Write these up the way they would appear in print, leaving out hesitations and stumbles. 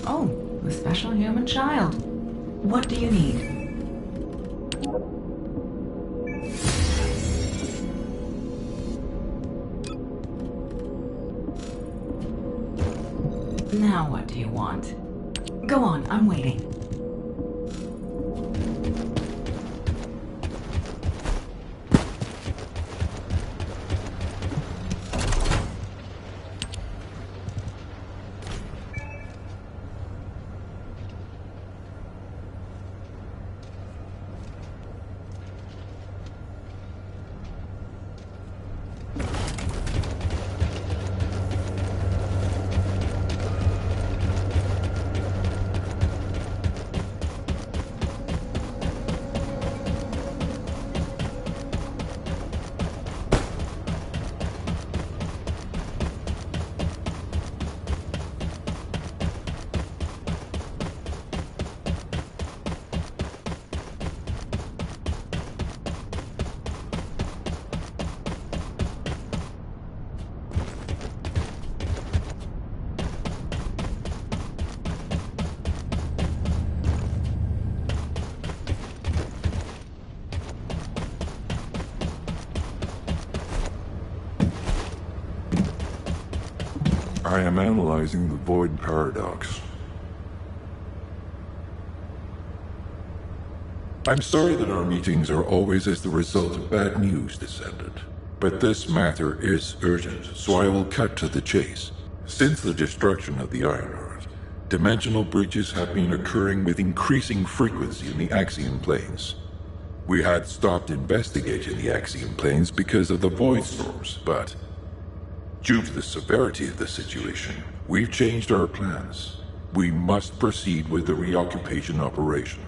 Oh, the special human child. What do you need? Now what do you want? Go on, I'm waiting. I am analyzing the void paradox. I'm sorry that our meetings are always as the result of bad news, Descendant. But this matter is urgent, so I will cut to the chase. Since the destruction of the Iron Earth, dimensional breaches have been occurring with increasing frequency in the Axion planes. We had stopped investigating the Axion planes because of the void storms, but due to the severity of the situation, we've changed our plans. We must proceed with the reoccupation operation.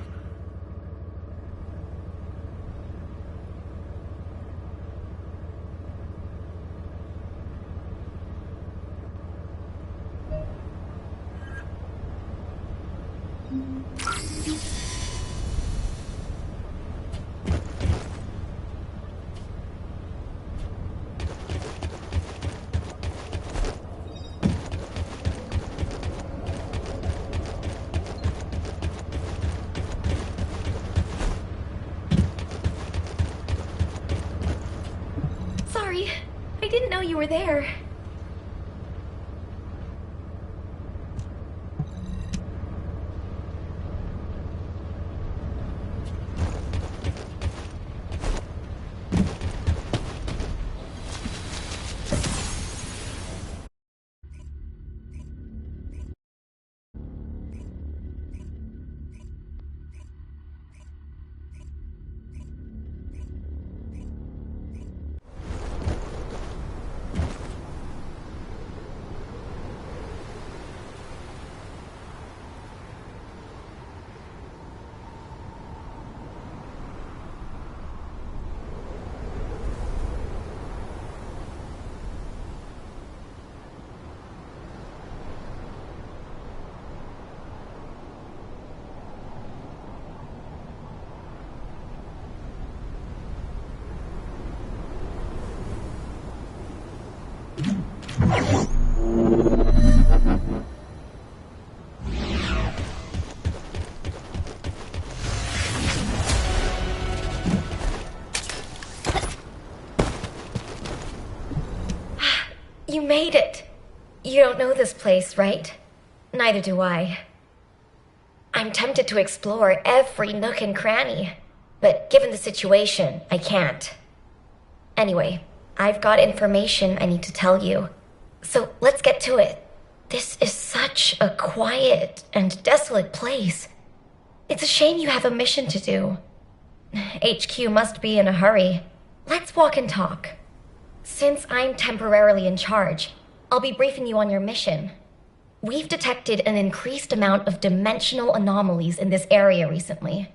Sorry, I didn't know you were there. You made it. You don't know this place, right? Neither do I. I'm tempted to explore every nook and cranny, but given the situation, I can't. Anyway, I've got information I need to tell you. So let's get to it. This is such a quiet and desolate place. It's a shame you have a mission to do. HQ must be in a hurry. Let's walk and talk. Since I'm temporarily in charge, I'll be briefing you on your mission. We've detected an increased amount of dimensional anomalies in this area recently.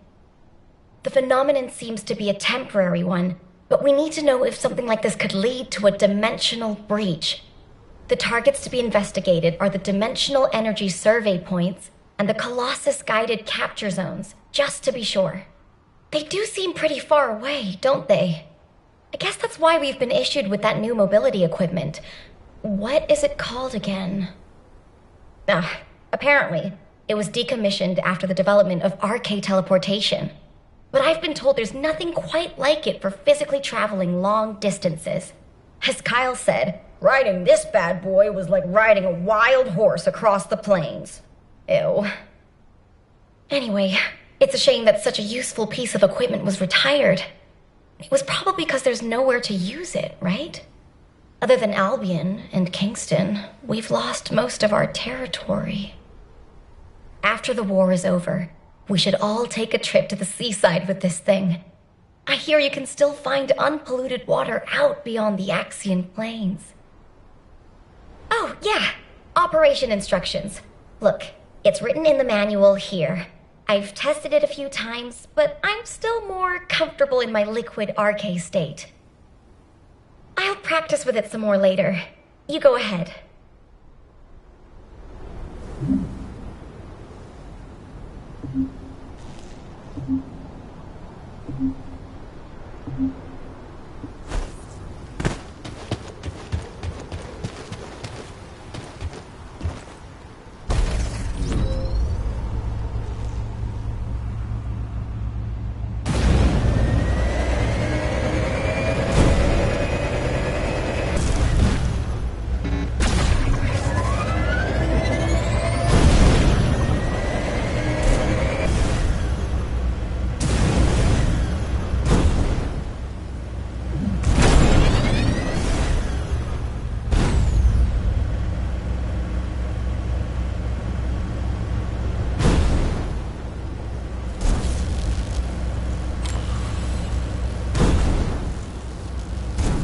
The phenomenon seems to be a temporary one, but we need to know if something like this could lead to a dimensional breach. The targets to be investigated are the dimensional energy survey points and the Colossus-guided capture zones, just to be sure. They do seem pretty far away, don't they? I guess that's why we've been issued with that new mobility equipment. What is it called again? Apparently, It was decommissioned after the development of RK teleportation. But I've been told there's nothing quite like it for physically traveling long distances. As Kyle said, riding this bad boy was like riding a wild horse across the plains. Ew. Anyway, it's a shame that such a useful piece of equipment was retired. It was probably because there's nowhere to use it, right? Other than Albion and Kingston, we've lost most of our territory. After the war is over, we should all take a trip to the seaside with this thing. I hear you can still find unpolluted water out beyond the Axian Plains. Oh, yeah. Operation instructions. Look, it's written in the manual here. I've tested it a few times, but I'm still more comfortable in my liquid RK state. I'll practice with it some more later. You go ahead.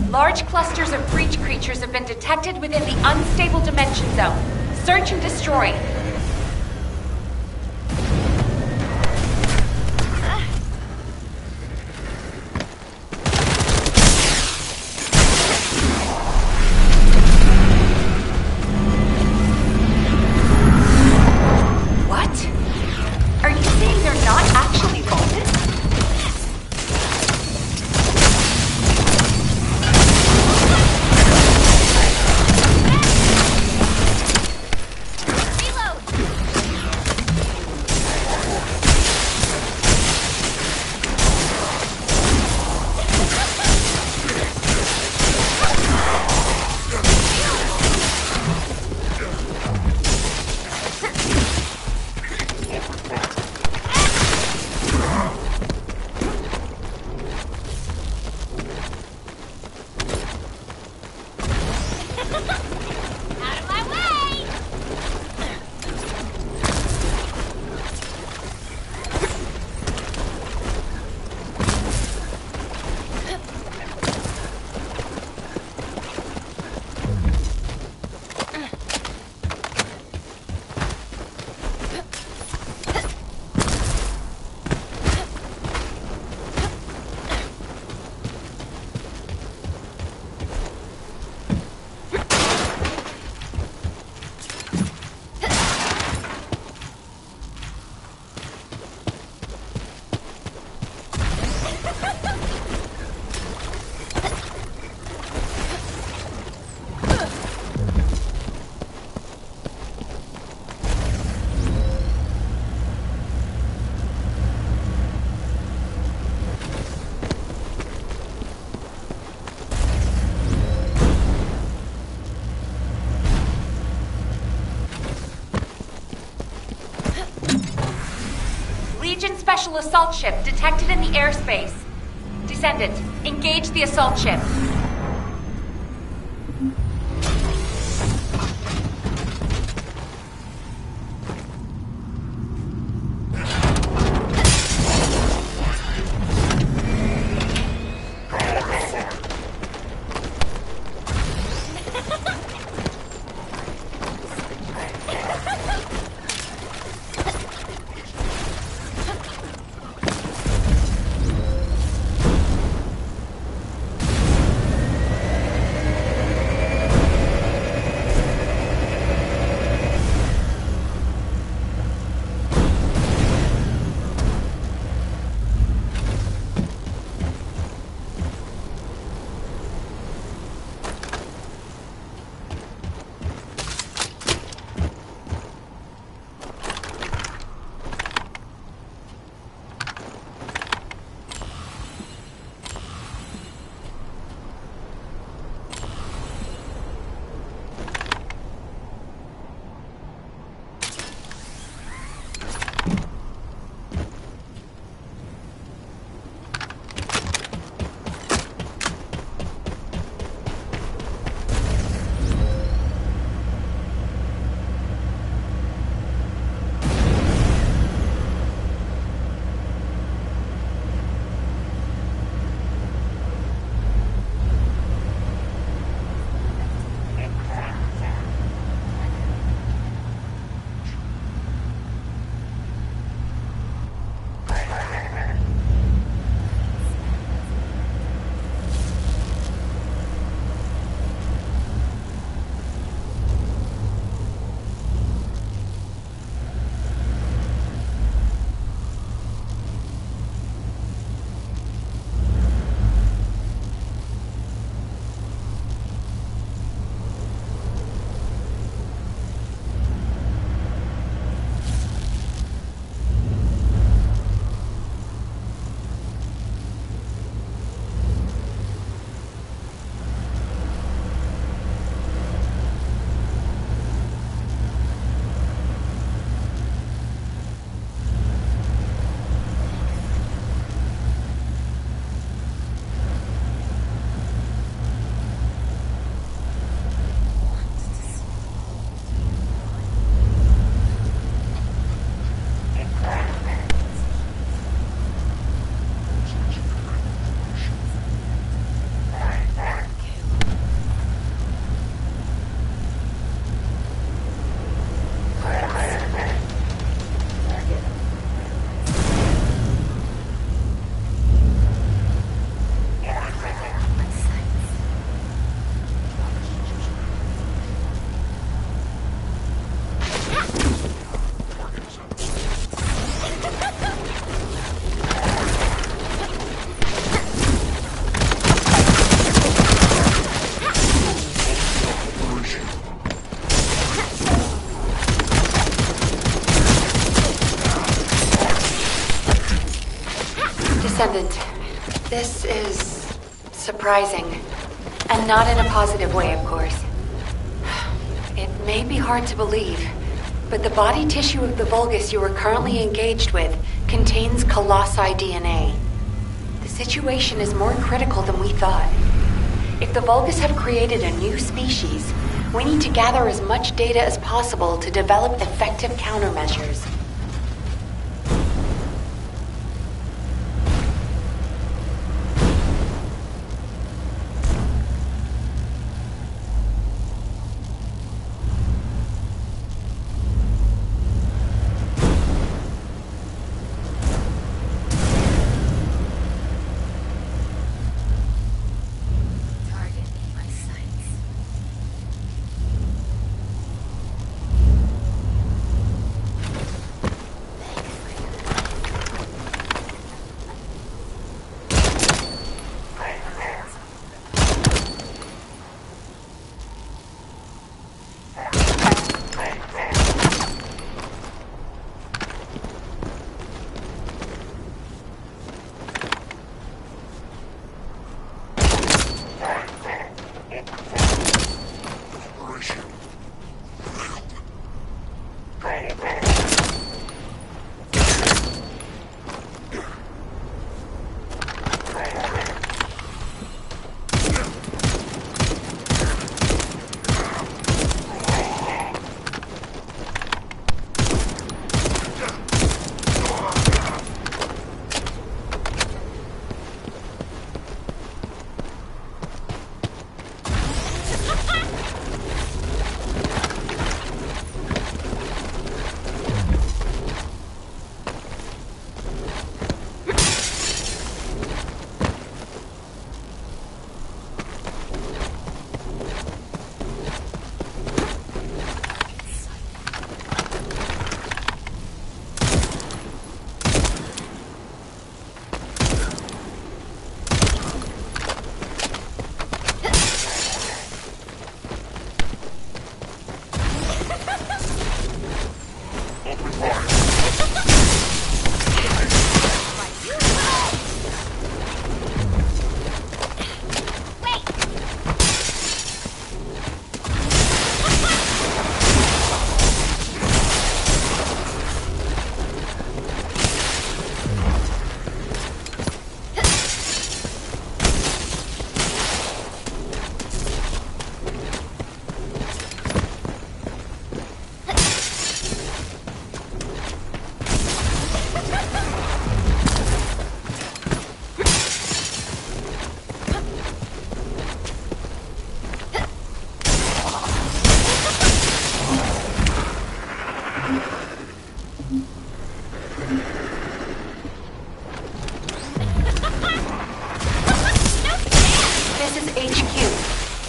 Large clusters of breach creatures have been detected within the unstable dimension zone. Search and destroy. What? Are you saying they're not actually vaulted? Special assault ship detected in the airspace. Descendant, engage the assault ship. Descendant, this is surprising. And not in a positive way, of course. It may be hard to believe, but the body tissue of the Vulgus you are currently engaged with contains colossi DNA. The situation is more critical than we thought. If the Vulgus have created a new species, we need to gather as much data as possible to develop effective countermeasures.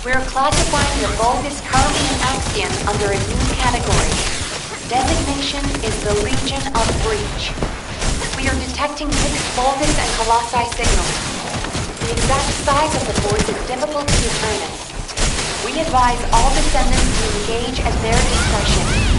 We're classifying the Vulgus currently in Axion under a new category. Designation is the Legion of Breach. We are detecting mixed Vulgus and Colossi signals. The exact size of the force is difficult to determine. We advise all Descendants to engage at their discretion.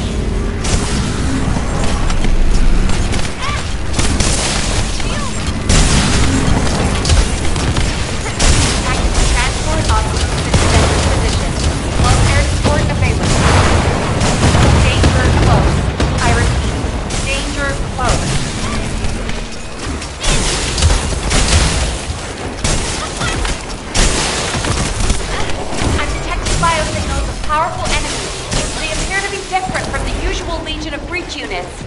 Powerful enemies. They appear to be different from the usual Legion of Breach units.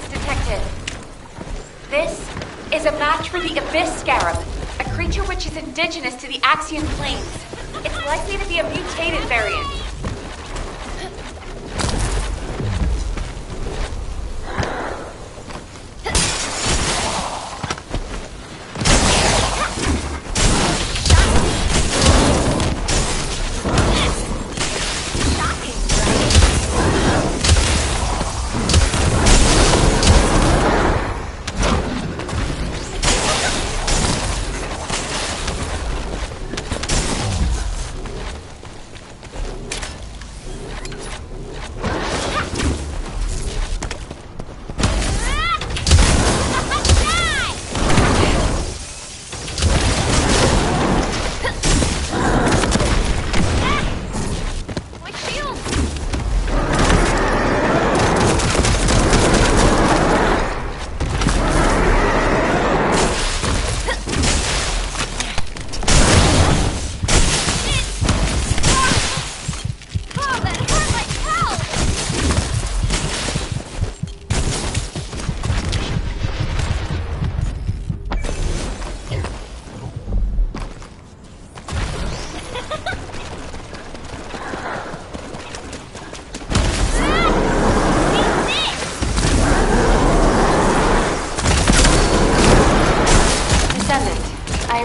mutations detected. This is a match for the Abyss Scarab, a creature which is indigenous to the Axian Plains. It's likely to be a mutated variant.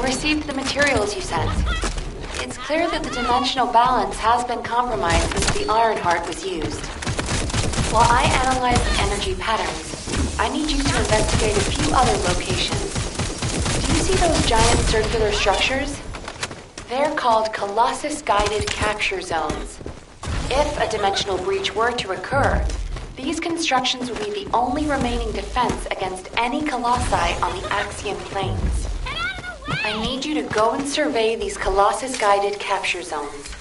Received the materials you sent. It's clear that the dimensional balance has been compromised since the Ironheart was used. While I analyze the energy patterns, I need you to investigate a few other locations. Do you see those giant circular structures? They're called Colossus-guided capture zones. If a dimensional breach were to occur, these constructions would be the only remaining defense against any colossi on the Axian Plains. I need you to go and survey these Colossus-guided capture zones.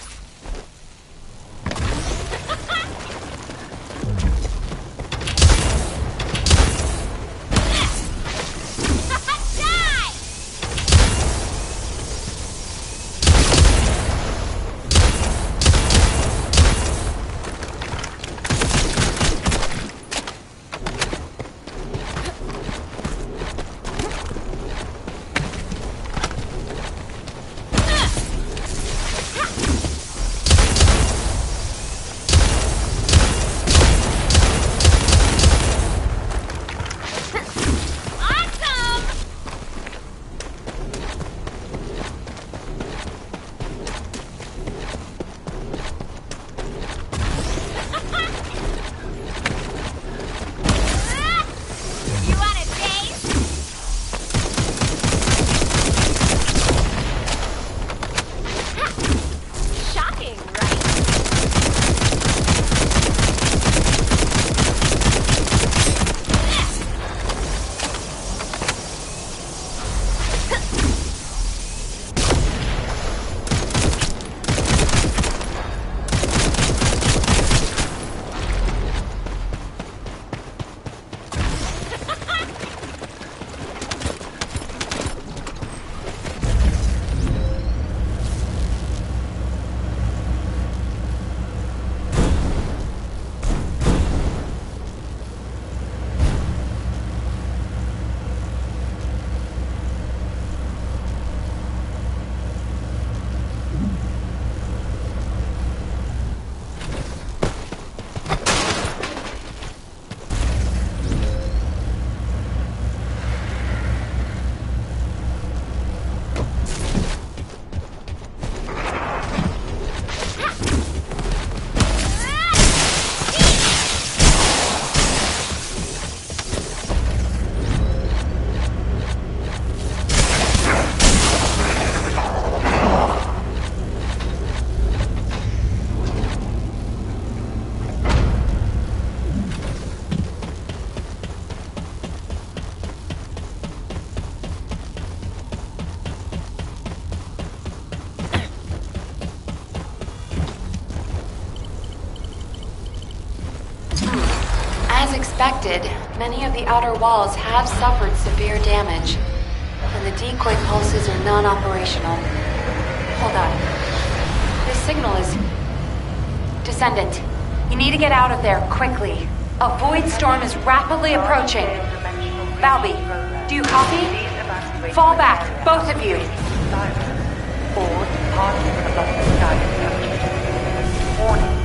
Expected, many of the outer walls have suffered severe damage, and the decoy pulses are non-operational. Hold on. This signal is... Descendant, you need to get out of there, quickly. A void storm is rapidly approaching. Balby, do you copy? Fall back, both of you. Or departing above the sky structure. Warning.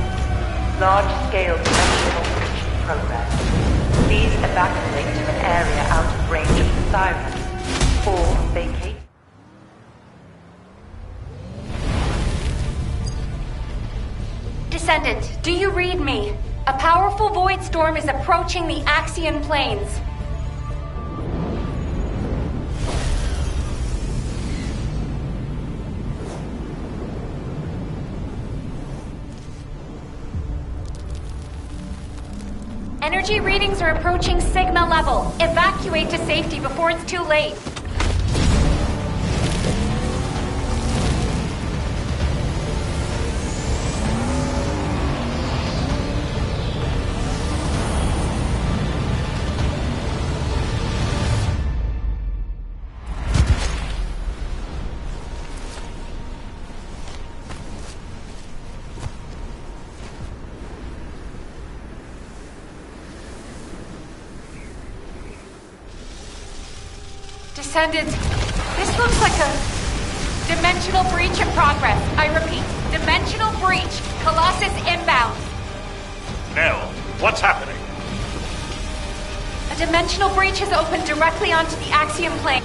Large-scale dimensional breach in progress. Please evacuate to an area out of range of the siren. Or vacate. Descendant, do you read me? A powerful void storm is approaching the Axian plains. Energy readings are approaching Sigma level. Evacuate to safety before it's too late. Descendant, this looks like a dimensional breach in progress. I repeat, dimensional breach. Colossus inbound. Nell, what's happening? A dimensional breach has opened directly onto the Axiom plane.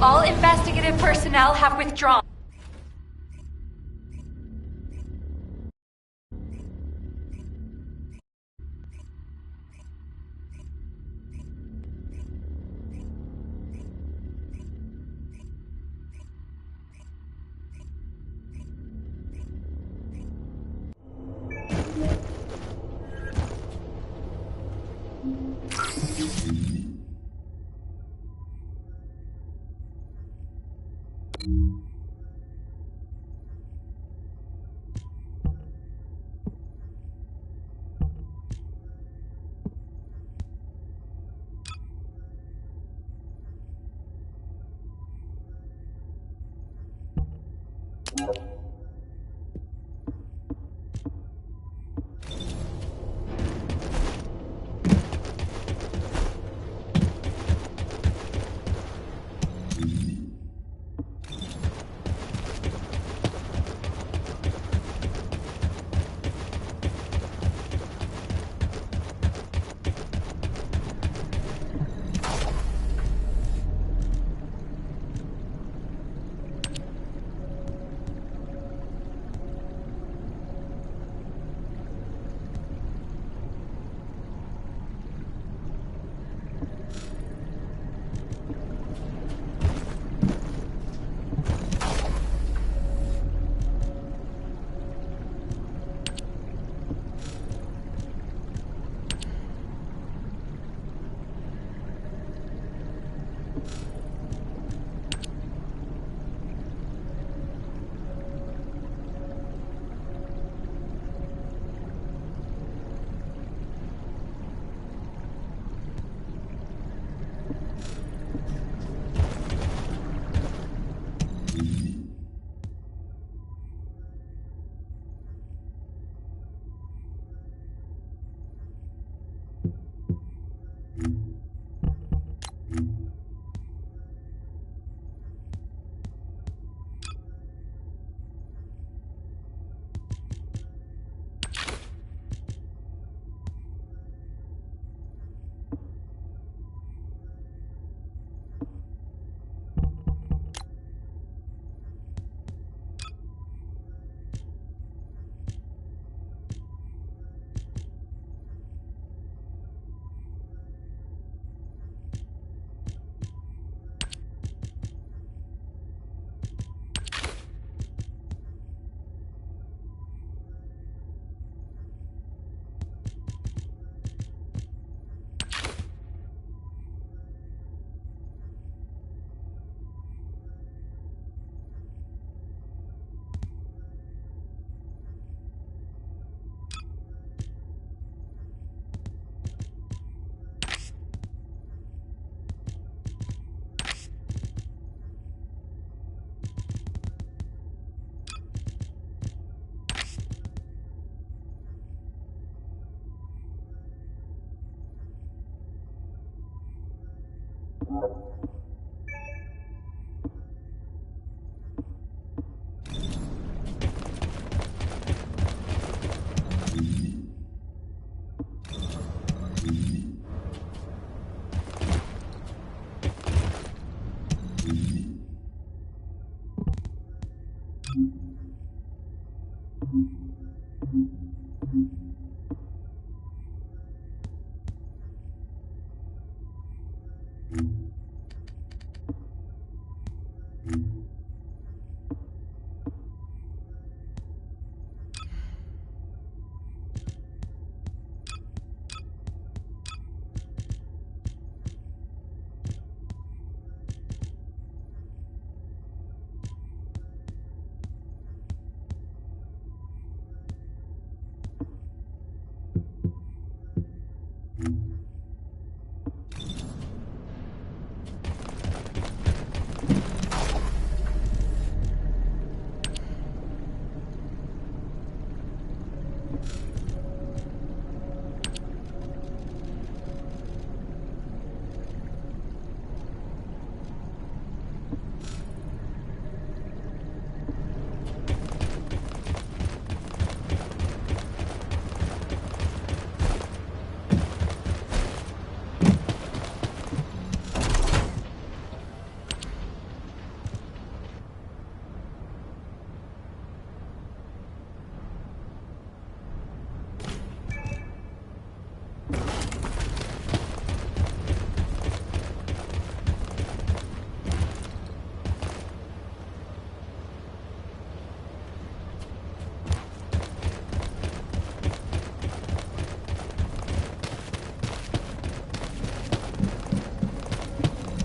All investigative personnel have withdrawn.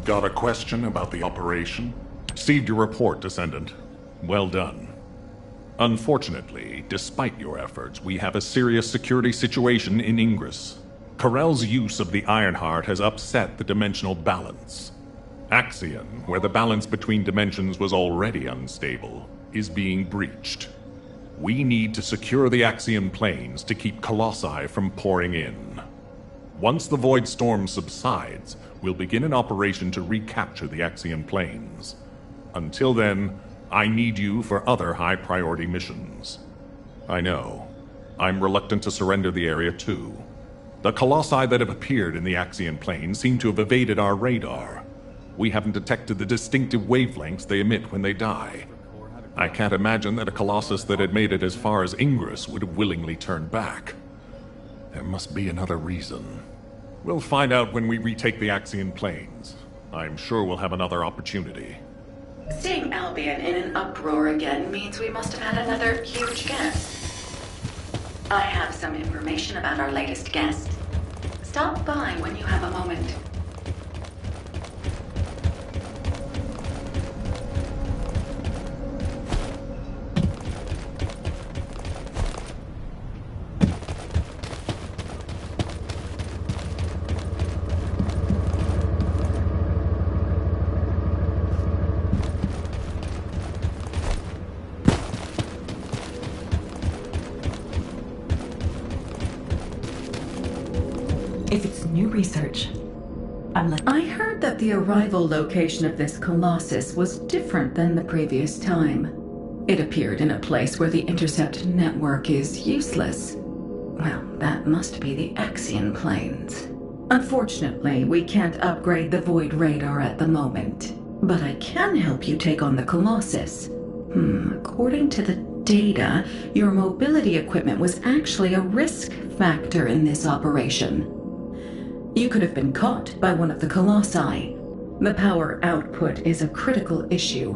Got a question about the operation? Received your report, Descendant. Well done. Unfortunately, despite your efforts, we have a serious security situation in Ingress. Corell's use of the Ironheart has upset the dimensional balance. Axion, where the balance between dimensions was already unstable, is being breached. We need to secure the Axion planes to keep Colossi from pouring in. Once the Void Storm subsides, we'll begin an operation to recapture the Axion planes. Until then, I need you for other high-priority missions. I know. I'm reluctant to surrender the area too. The Colossi that have appeared in the Axion planes seem to have evaded our radar. We haven't detected the distinctive wavelengths they emit when they die. I can't imagine that a Colossus that had made it as far as Ingress would have willingly turned back. There must be another reason. We'll find out when we retake the Axion planes. I'm sure we'll have another opportunity. Seeing Albion in an uproar again means we must have had another huge guest. I have some information about our latest guest. Stop by when you have a moment. If it's new research, I heard that the arrival location of this Colossus was different than the previous time. It appeared in a place where the intercept network is useless. Well, that must be the Axion planes. Unfortunately, we can't upgrade the Void Radar at the moment. But I can help you take on the Colossus. According to the data, your mobility equipment was actually a risk factor in this operation. You could have been caught by one of the Colossi. The power output is a critical issue.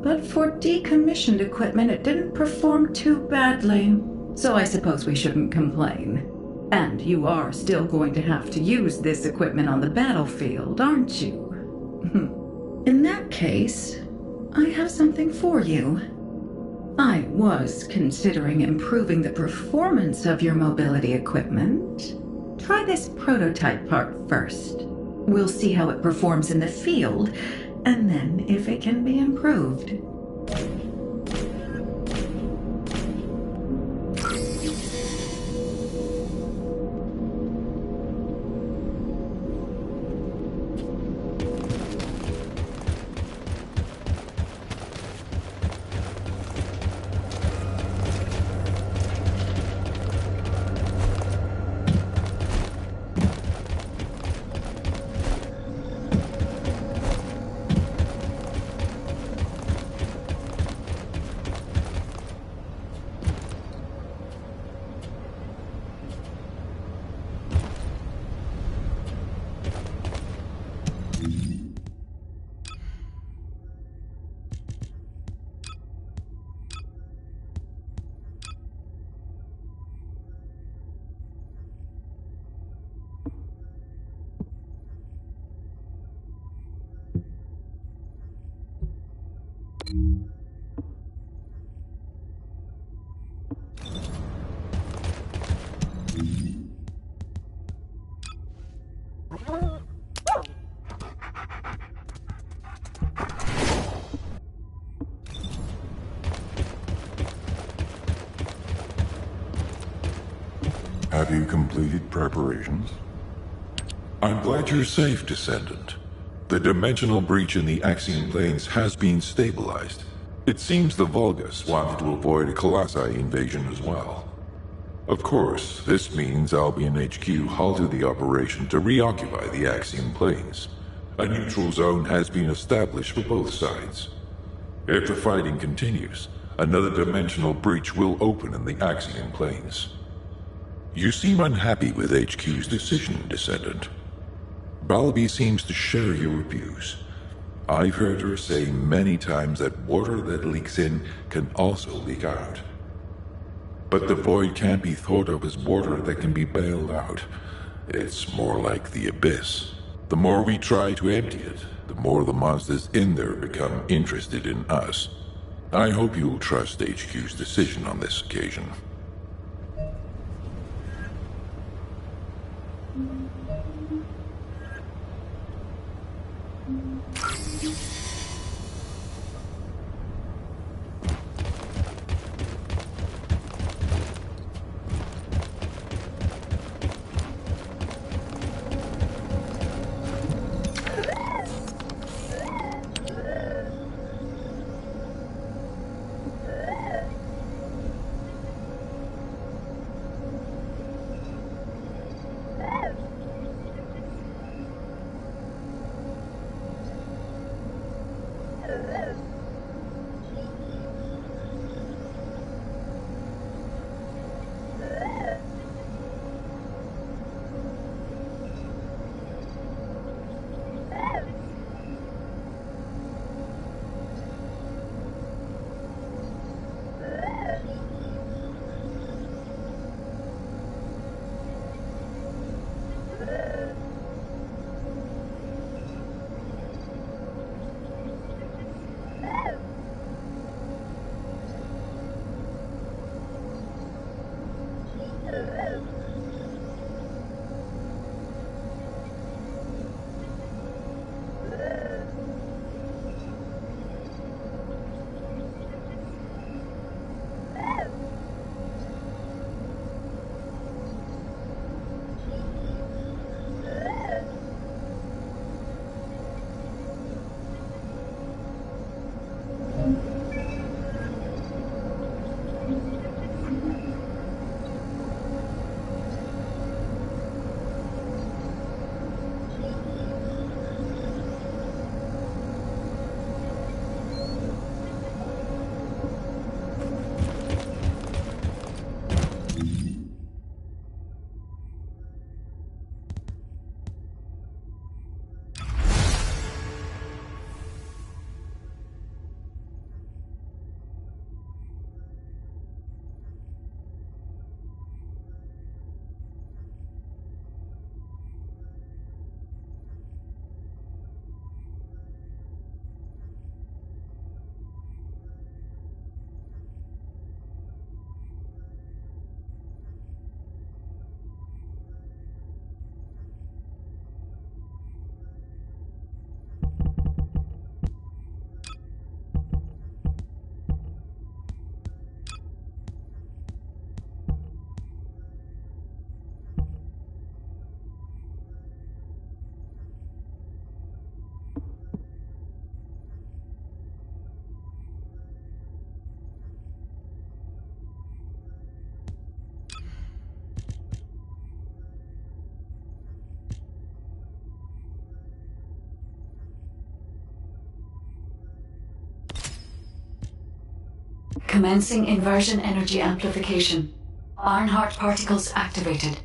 But for decommissioned equipment, it didn't perform too badly. So I suppose we shouldn't complain. And you are still going to have to use this equipment on the battlefield, aren't you? In that case, I have something for you. I was considering improving the performance of your mobility equipment. Try this prototype part first. We'll see how it performs in the field, and then if it can be improved. Have you completed preparations? I'm glad you're safe, Descendant. The dimensional breach in the Axiom planes has been stabilized. It seems the Vulgus wanted to avoid a Colossi invasion as well. Of course, this means Albion HQ halted the operation to reoccupy the Axiom planes. A neutral zone has been established for both sides. If the fighting continues, another dimensional breach will open in the Axiom planes. You seem unhappy with HQ's decision, Descendant. Balby seems to share your views. I've heard her say many times that water that leaks in can also leak out. But the void can't be thought of as water that can be bailed out. It's more like the abyss. The more we try to empty it, the more the monsters in there become interested in us. I hope you'll trust HQ's decision on this occasion. Commencing inversion energy amplification. Ironheart particles activated.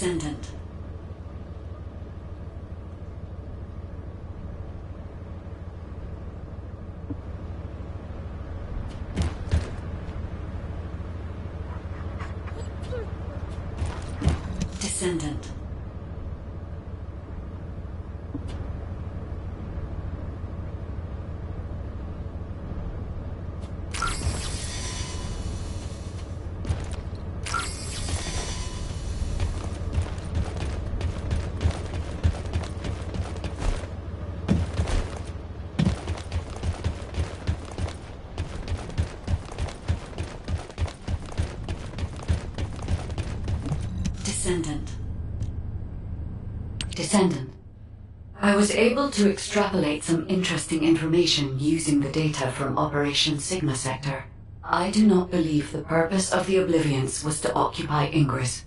Descendant. Descendant. Descendant. I was able to extrapolate some interesting information using the data from Operation Sigma Sector. I do not believe the purpose of the Oblivions was to occupy Ingress.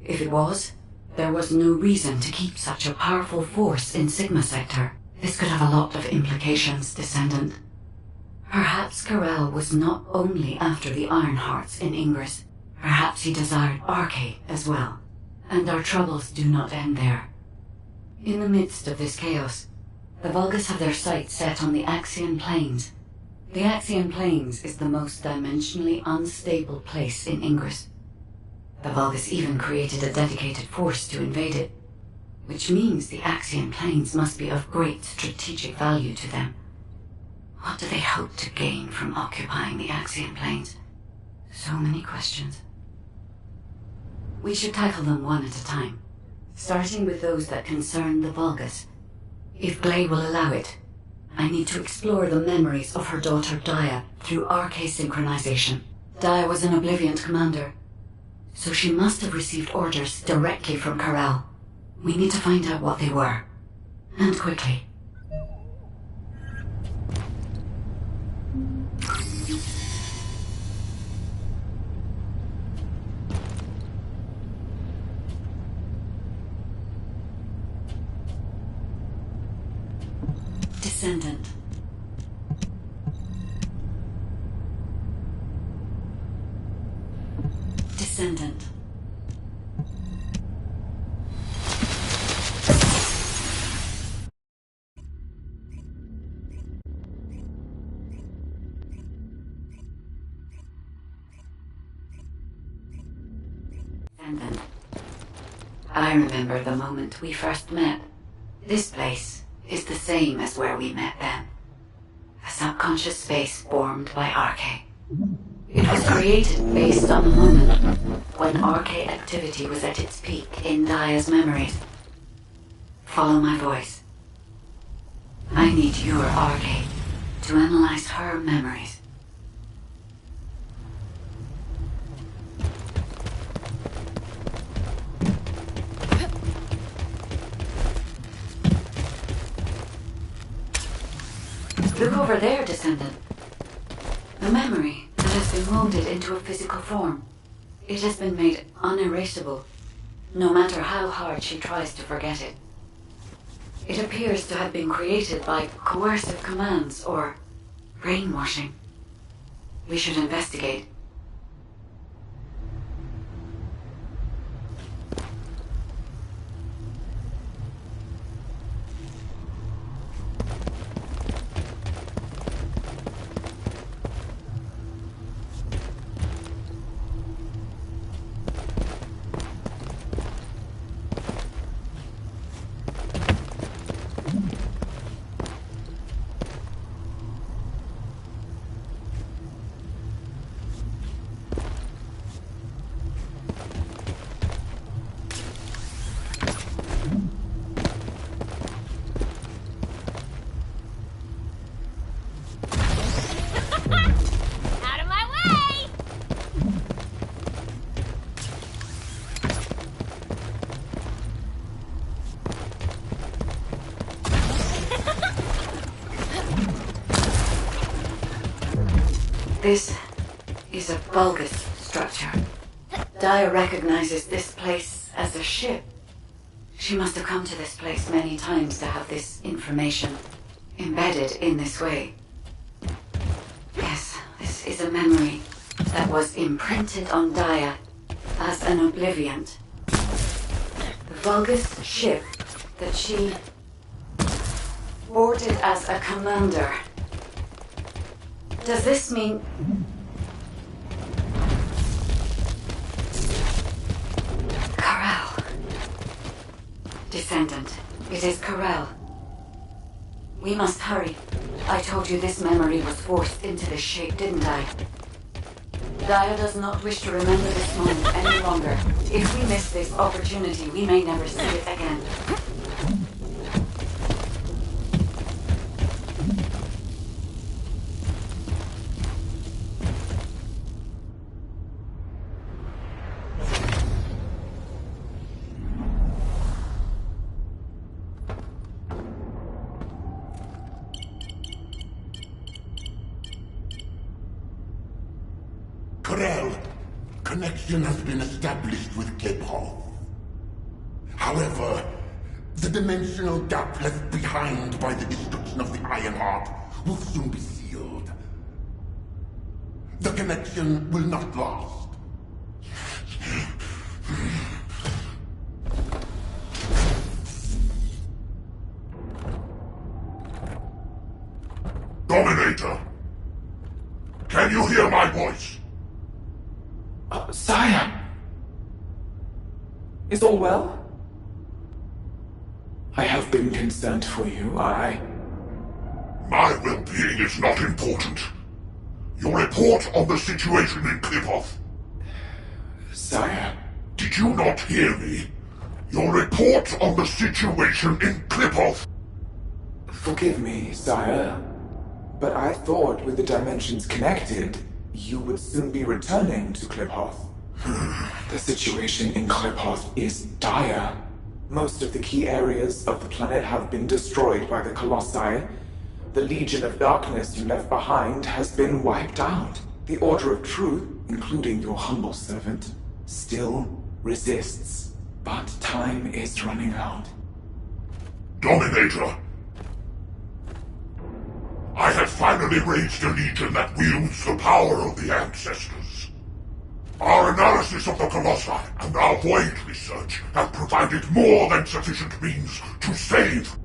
If it was, there was no reason to keep such a powerful force in Sigma Sector. This could have a lot of implications, Descendant. Perhaps Corel was not only after the Iron Hearts in Ingress. Perhaps he desired Arche as well. And our troubles do not end there. In the midst of this chaos, the Vulgus have their sights set on the Axian Plains. The Axian Plains is the most dimensionally unstable place in Ingress. The Vulgus even created a dedicated force to invade it, which means the Axian Plains must be of great strategic value to them. What do they hope to gain from occupying the Axian Plains? So many questions. We should tackle them one at a time, starting with those that concern the Vulgus. If Gley will allow it, I need to explore the memories of her daughter Dia through Arche synchronization. Dia was an Oblivion commander, so she must have received orders directly from Corel. We need to find out what they were, and quickly. Descendant. Descendant. Descendant. I remember the moment we first met. This place is the same as where we met then. A subconscious space formed by Arche. It was created based on the moment when Arche activity was at its peak in Dia's memories. Follow my voice. I need your Arche to analyze her memories. Look over there, Descendant. The memory that has been molded into a physical form. It has been made unerasable, no matter how hard she tries to forget it. It appears to have been created by coercive commands or brainwashing. We should investigate. This is a Vulgus structure. Dia recognizes this place as a ship. She must have come to this place many times to have this information embedded in this way. Yes, this is a memory that was imprinted on Dia as an Oblivion. The Vulgus ship that she boarded as a commander. Does this mean... Corral. Descendant, it is Corral. We must hurry. I told you this memory was forced into this shape, didn't I? Gaia does not wish to remember this moment any longer. If we miss this opportunity, we may never see it again. Connection has been established with Cliphoff. However, the dimensional gap left behind by the destruction of the Ironheart will soon be sealed. The connection will not last. Dominator! Can you hear my voice? Sire! Is all well? I have been concerned for you, My well-being is not important. Your report on the situation in Cliphoff. Sire? Did you not hear me? Your report on the situation in Cliphoff. Forgive me, sire, but I thought with the dimensions connected, you would soon be returning to Cliphoff. The situation in Cliphoff is dire. Most of the key areas of the planet have been destroyed by the Colossi. The Legion of Darkness you left behind has been wiped out. The Order of Truth, including your humble servant, still resists. But time is running out. Dominator! I have finally raised a legion that wields the power of the ancestors. Our analysis of the Colossi and our void research have provided more than sufficient means to save.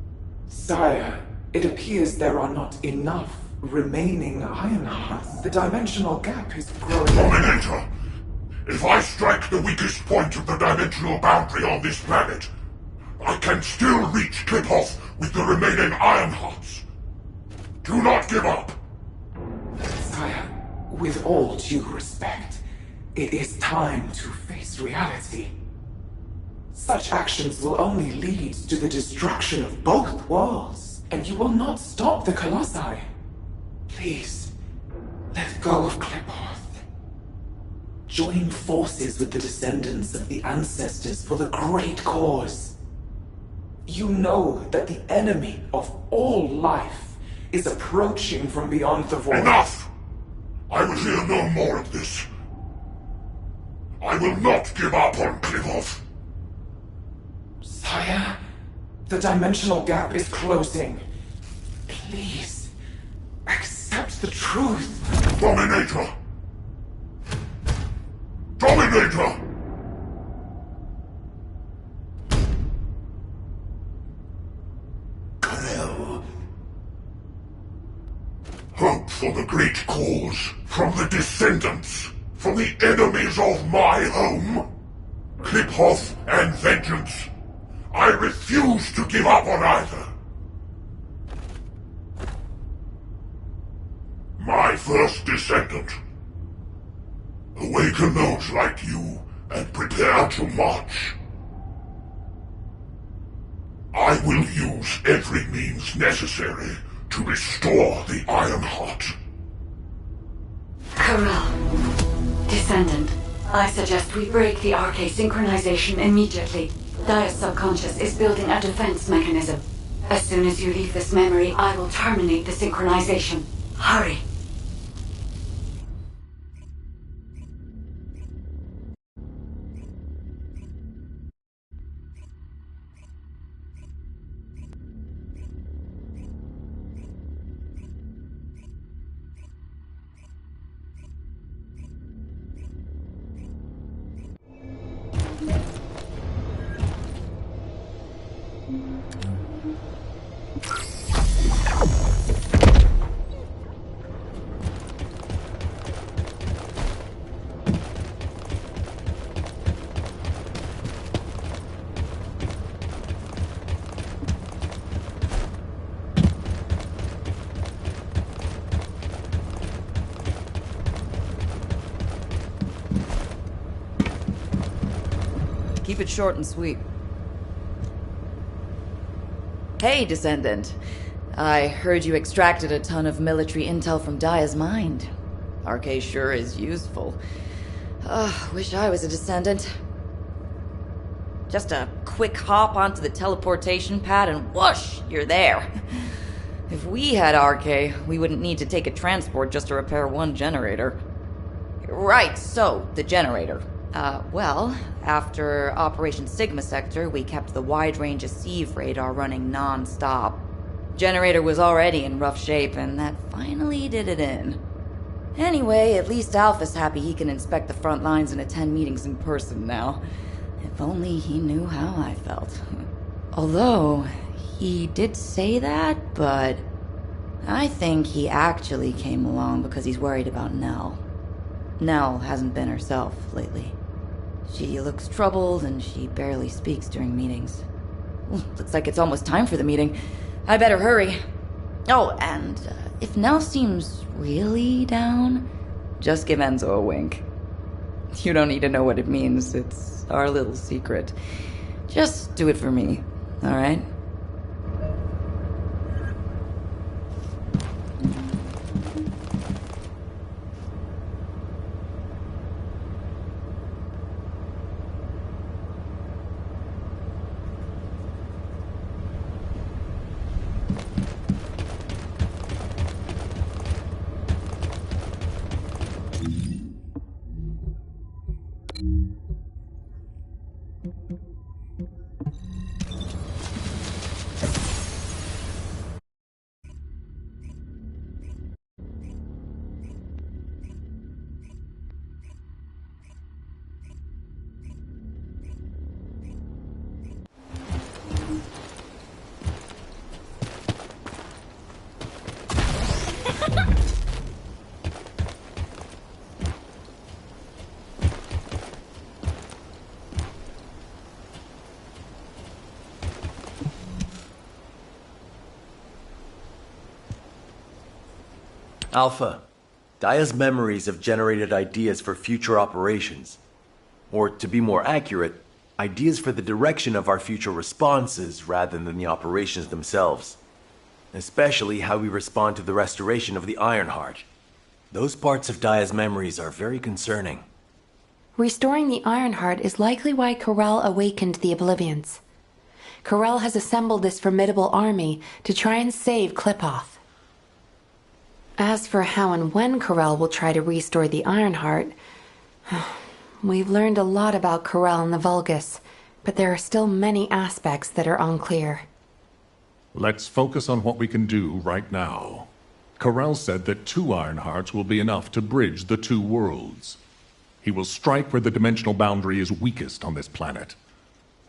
Sire, it appears there are not enough remaining Ironhearts. The dimensional gap is growing. Dominator, if I strike the weakest point of the dimensional boundary on this planet, I can still reach Cliphoff with the remaining Ironhearts. Do not give up! Sire, with all due respect, it is time to face reality. Such actions will only lead to the destruction of both worlds, and you will not stop the Colossi. Please, let go of Cliphoff. Join forces with the descendants of the ancestors for the great cause. You know that the enemy of all life is approaching from beyond the void. Enough! I will hear no more of this. I will not give up on Cliphoff. Sire, the dimensional gap is closing. Please, accept the truth. Dominator! Dominator! Corral. Hope for the great cause, from the Descendants, from the enemies of my home. Cliphoff and vengeance. I refuse to give up on either. My first Descendant. Awaken those like you, and prepare to march. I will use every means necessary to restore the Ironheart. Corral. Descendant, I suggest we break the RK synchronization immediately. Dia's subconscious is building a defense mechanism. As soon as you leave this memory, I will terminate the synchronization. Hurry. Keep it short and sweet. Hey, Descendant. I heard you extracted a ton of military intel from Daya's mind. RK sure is useful. Wish I was a Descendant. Just a quick hop onto the teleportation pad and whoosh, you're there. If we had RK, we wouldn't need to take a transport just to repair one generator. Right, so, the generator. Well, after Operation Sigma Sector, we kept the wide-range Sieve radar running non-stop. Generator was already in rough shape, and that finally did it in. Anyway, at least Alpha's happy he can inspect the front lines and attend meetings in person now. If only he knew how I felt. Although, he did say that, but I think he actually came along because he's worried about Nell. Nell hasn't been herself lately. She looks troubled, and she barely speaks during meetings. Looks like it's almost time for the meeting. I better hurry. Oh, and if Nell seems really down, just give Enzo a wink. You don't need to know what it means. It's our little secret. Just do it for me, all right? Alpha, Daya's memories have generated ideas for future operations. Or, to be more accurate, ideas for the direction of our future responses rather than the operations themselves. Especially how we respond to the restoration of the Ironheart. Those parts of Daya's memories are very concerning. Restoring the Ironheart is likely why Corel awakened the Oblivions. Corel has assembled this formidable army to try and save Klipoth. As for how and when Corel will try to restore the Ironheart, we've learned a lot about Corel and the Vulgus, but there are still many aspects that are unclear. Let's focus on what we can do right now. Corel said that 2 Ironhearts will be enough to bridge the 2 worlds. He will strike where the dimensional boundary is weakest on this planet.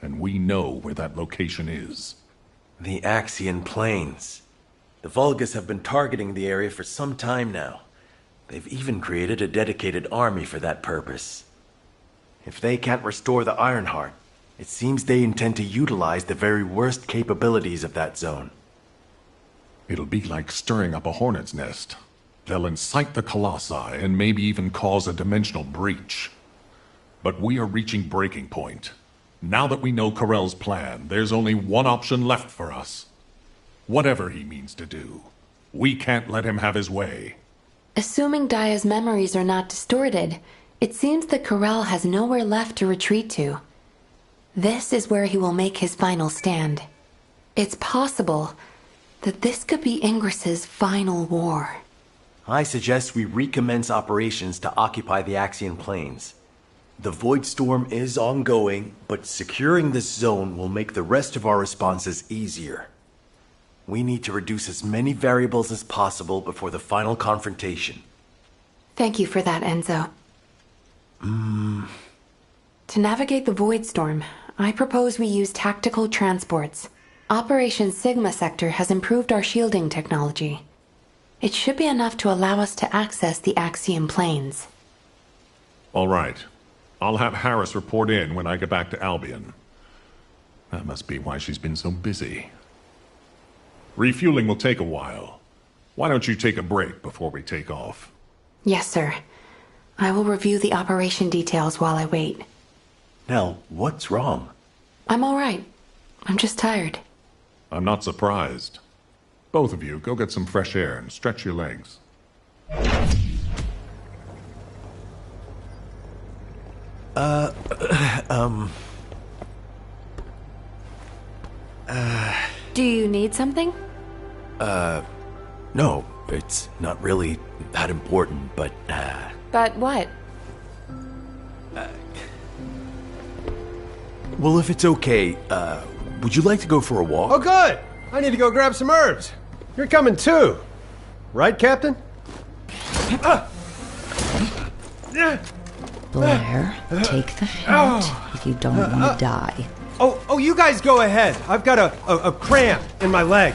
And we know where that location is. The Axian Plains. The Vulgus have been targeting the area for some time now. They've even created a dedicated army for that purpose. If they can't restore the Ironheart, it seems they intend to utilize the very worst capabilities of that zone. It'll be like stirring up a hornet's nest. They'll incite the Colossi and maybe even cause a dimensional breach. But we are reaching breaking point. Now that we know Corel's plan, there's only one option left for us. Whatever he means to do, we can't let him have his way. Assuming Daya's memories are not distorted, it seems that Corel has nowhere left to retreat to. This is where he will make his final stand. It's possible that this could be Ingris's final war. I suggest we recommence operations to occupy the Axian Plains. The Void Storm is ongoing, but securing this zone will make the rest of our responses easier. We need to reduce as many variables as possible before the final confrontation. Thank you for that, Enzo. To navigate the Void Storm, I propose we use tactical transports. Operation Sigma Sector has improved our shielding technology. It should be enough to allow us to access the Axian Plains. All right. I'll have Harris report in when I get back to Albion. That must be why she's been so busy. Refueling will take a while. Why don't you take a break before we take off? Yes, sir. I will review the operation details while I wait. Nell, what's wrong? I'm alright. I'm just tired. I'm not surprised. Both of you, go get some fresh air and stretch your legs. Do you need something? No, it's not really that important, but, But what? Well, if it's okay, would you like to go for a walk? Oh, good! I need to go grab some herbs. You're coming too. Right, Captain? Blair, take the hint if you don't want to die. Oh, you guys go ahead. I've got a cramp in my leg.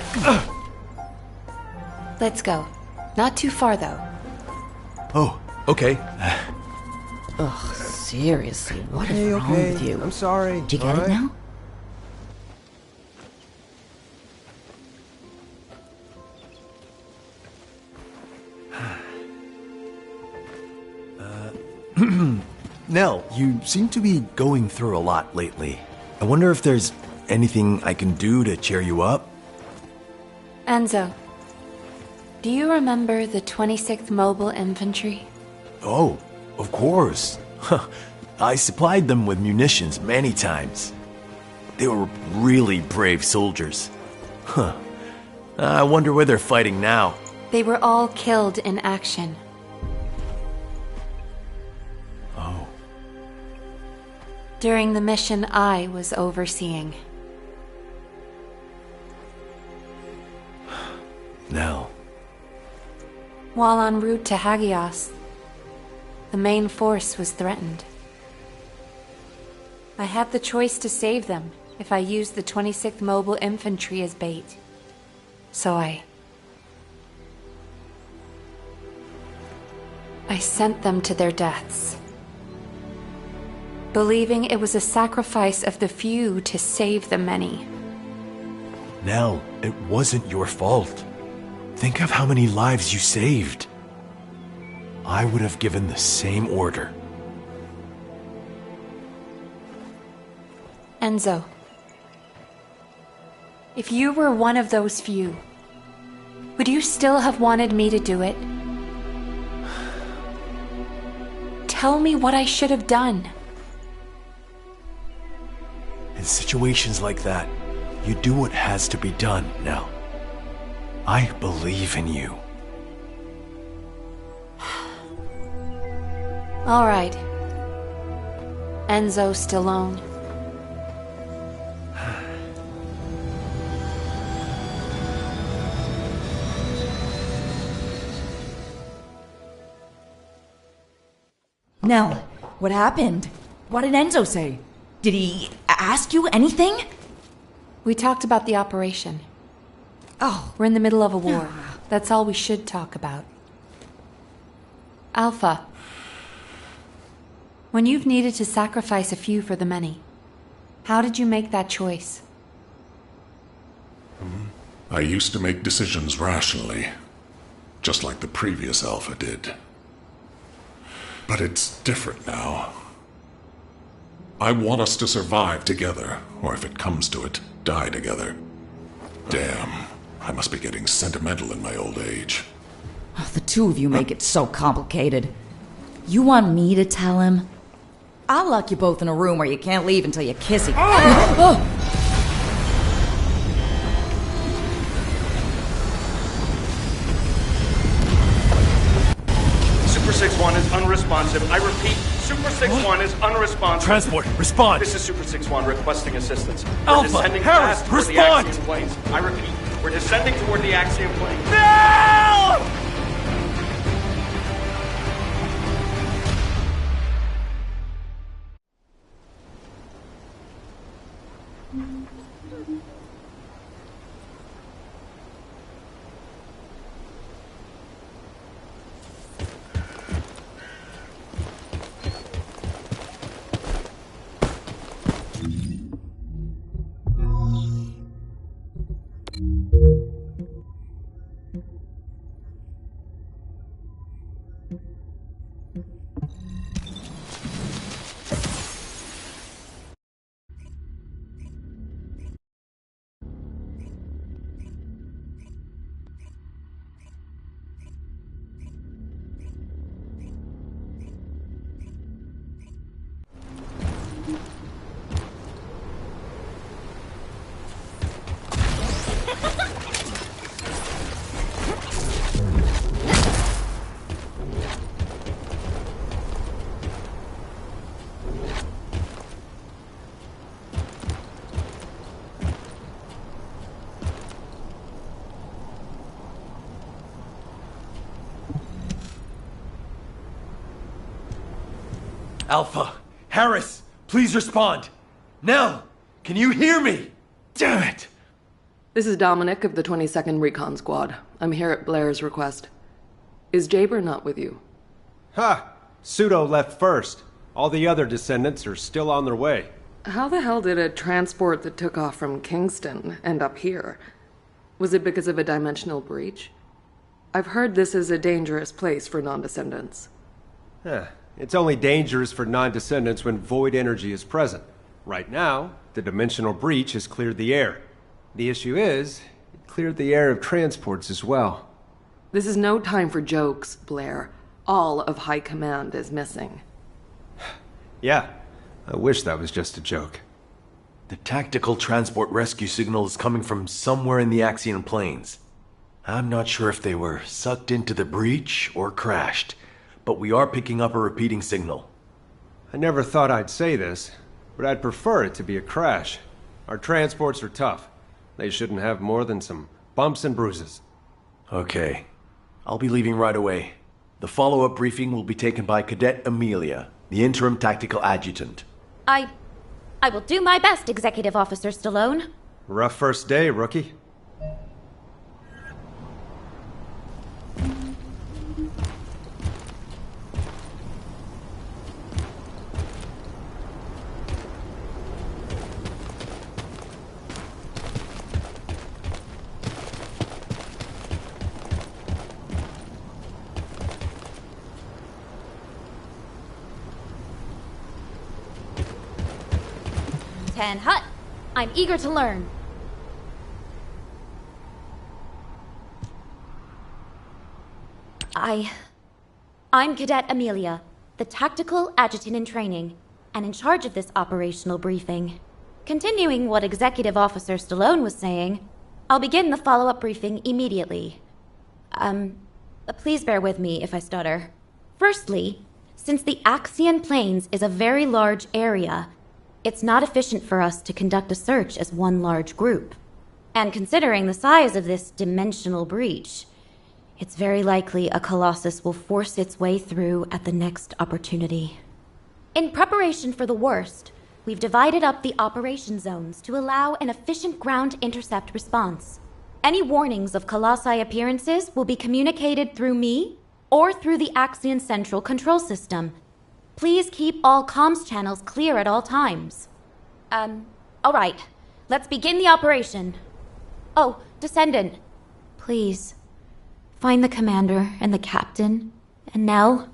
Let's go. Not too far, though. Oh, okay. Ugh, seriously, what is wrong with you? I'm sorry. Did you get it now? Nell, you seem to be going through a lot lately. I wonder if there's anything I can do to cheer you up? Enzo, do you remember the 26th Mobile Infantry? Oh, of course. I supplied them with munitions many times. They were really brave soldiers. Huh. I wonder where they're fighting now. They were all killed in action. Oh. During the mission I was overseeing. Nell. While en route to Hagios, the main force was threatened. I had the choice to save them if I used the 26th Mobile Infantry as bait. So I sent them to their deaths, believing it was a sacrifice of the few to save the many. Nell, it wasn't your fault. Think of how many lives you saved. I would have given the same order. Enzo, if you were one of those few, would you still have wanted me to do it? Tell me what I should have done. In situations like that, you do what has to be done, Nell. I believe in you. All right. Enzo Stallone. Nell, what happened? What did Enzo say? Did he ask you anything? We talked about the operation. Oh. We're in the middle of a war. That's all we should talk about. Alpha. When you've needed to sacrifice a few for the many, how did you make that choice? I used to make decisions rationally, just like the previous Alpha did. But it's different now. I want us to survive together, or if it comes to it, die together. Damn, I must be getting sentimental in my old age. Oh, the two of you make it so complicated. You want me to tell him? I'll lock you both in a room where you can't leave until you kiss each other. Super 6-1 is unresponsive. I repeat, Super 6-1 is unresponsive. Transport, respond! This is Super 6-1 requesting assistance. Alpha, We're descending Harris, fast toward respond! the Axiom planes. I repeat, we're descending toward the Axiom planes. No! Alpha, Harris, please respond. Nell, can you hear me? Damn it! This is Dominic of the 22nd Recon Squad. I'm here at Blair's request. Is Jaber not with you? Ha! Pseudo left first. All the other descendants are still on their way. How the hell did a transport that took off from Kingston end up here? Was it because of a dimensional breach? I've heard this is a dangerous place for non-descendants. It's only dangerous for non-descendants when void energy is present. Right now, the dimensional breach has cleared the air. The issue is, it cleared the air of transports as well. This is no time for jokes, Blair. All of High Command is missing. Yeah, I wish that was just a joke. The tactical transport rescue signal is coming from somewhere in the Axian plains. I'm not sure if they were sucked into the breach or crashed, but we are picking up a repeating signal. I never thought I'd say this, but I'd prefer it to be a crash. Our transports are tough. They shouldn't have more than some bumps and bruises. Okay. I'll be leaving right away. The follow-up briefing will be taken by Cadet Amelia, the interim tactical adjutant. I will do my best, Executive Officer Stallone. Rough first day, rookie. Tan Hut, I'm eager to learn. I'm Cadet Amelia, the tactical adjutant in training, and in charge of this operational briefing. Continuing what Executive Officer Stallone was saying, I'll begin the follow-up briefing immediately. Please bear with me if I stutter. Firstly, since the Axian Plains is a very large area, it's not efficient for us to conduct a search as one large group. And considering the size of this dimensional breach, it's very likely a Colossus will force its way through at the next opportunity. In preparation for the worst, we've divided up the operation zones to allow an efficient ground intercept response. Any warnings of Colossi appearances will be communicated through me or through the Axian Central Control System. Please keep all comms channels clear at all times. All right. Let's begin the operation. Oh, Descendant. Please, find the commander and the captain, and Nell.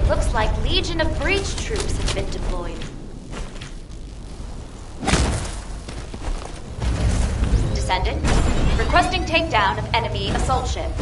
Looks like Legion of Breach troops have been deployed. Descendant, requesting takedown of enemy assault ship.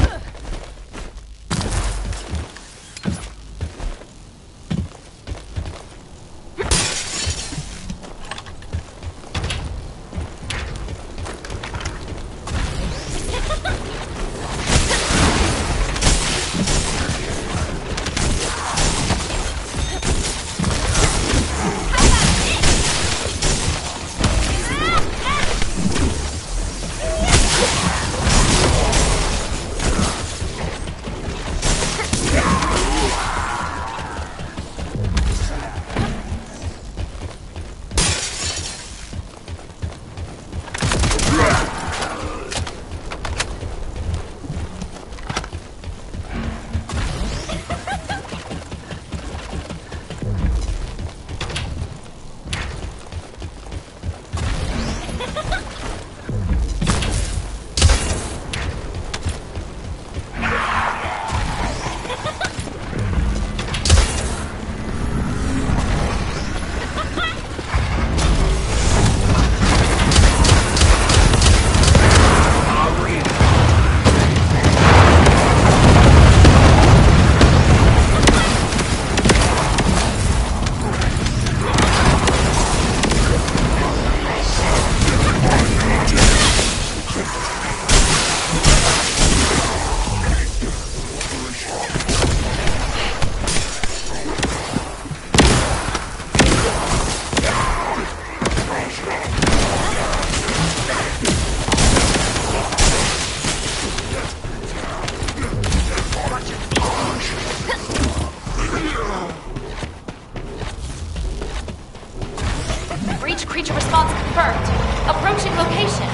Breach creature response confirmed. Approaching location.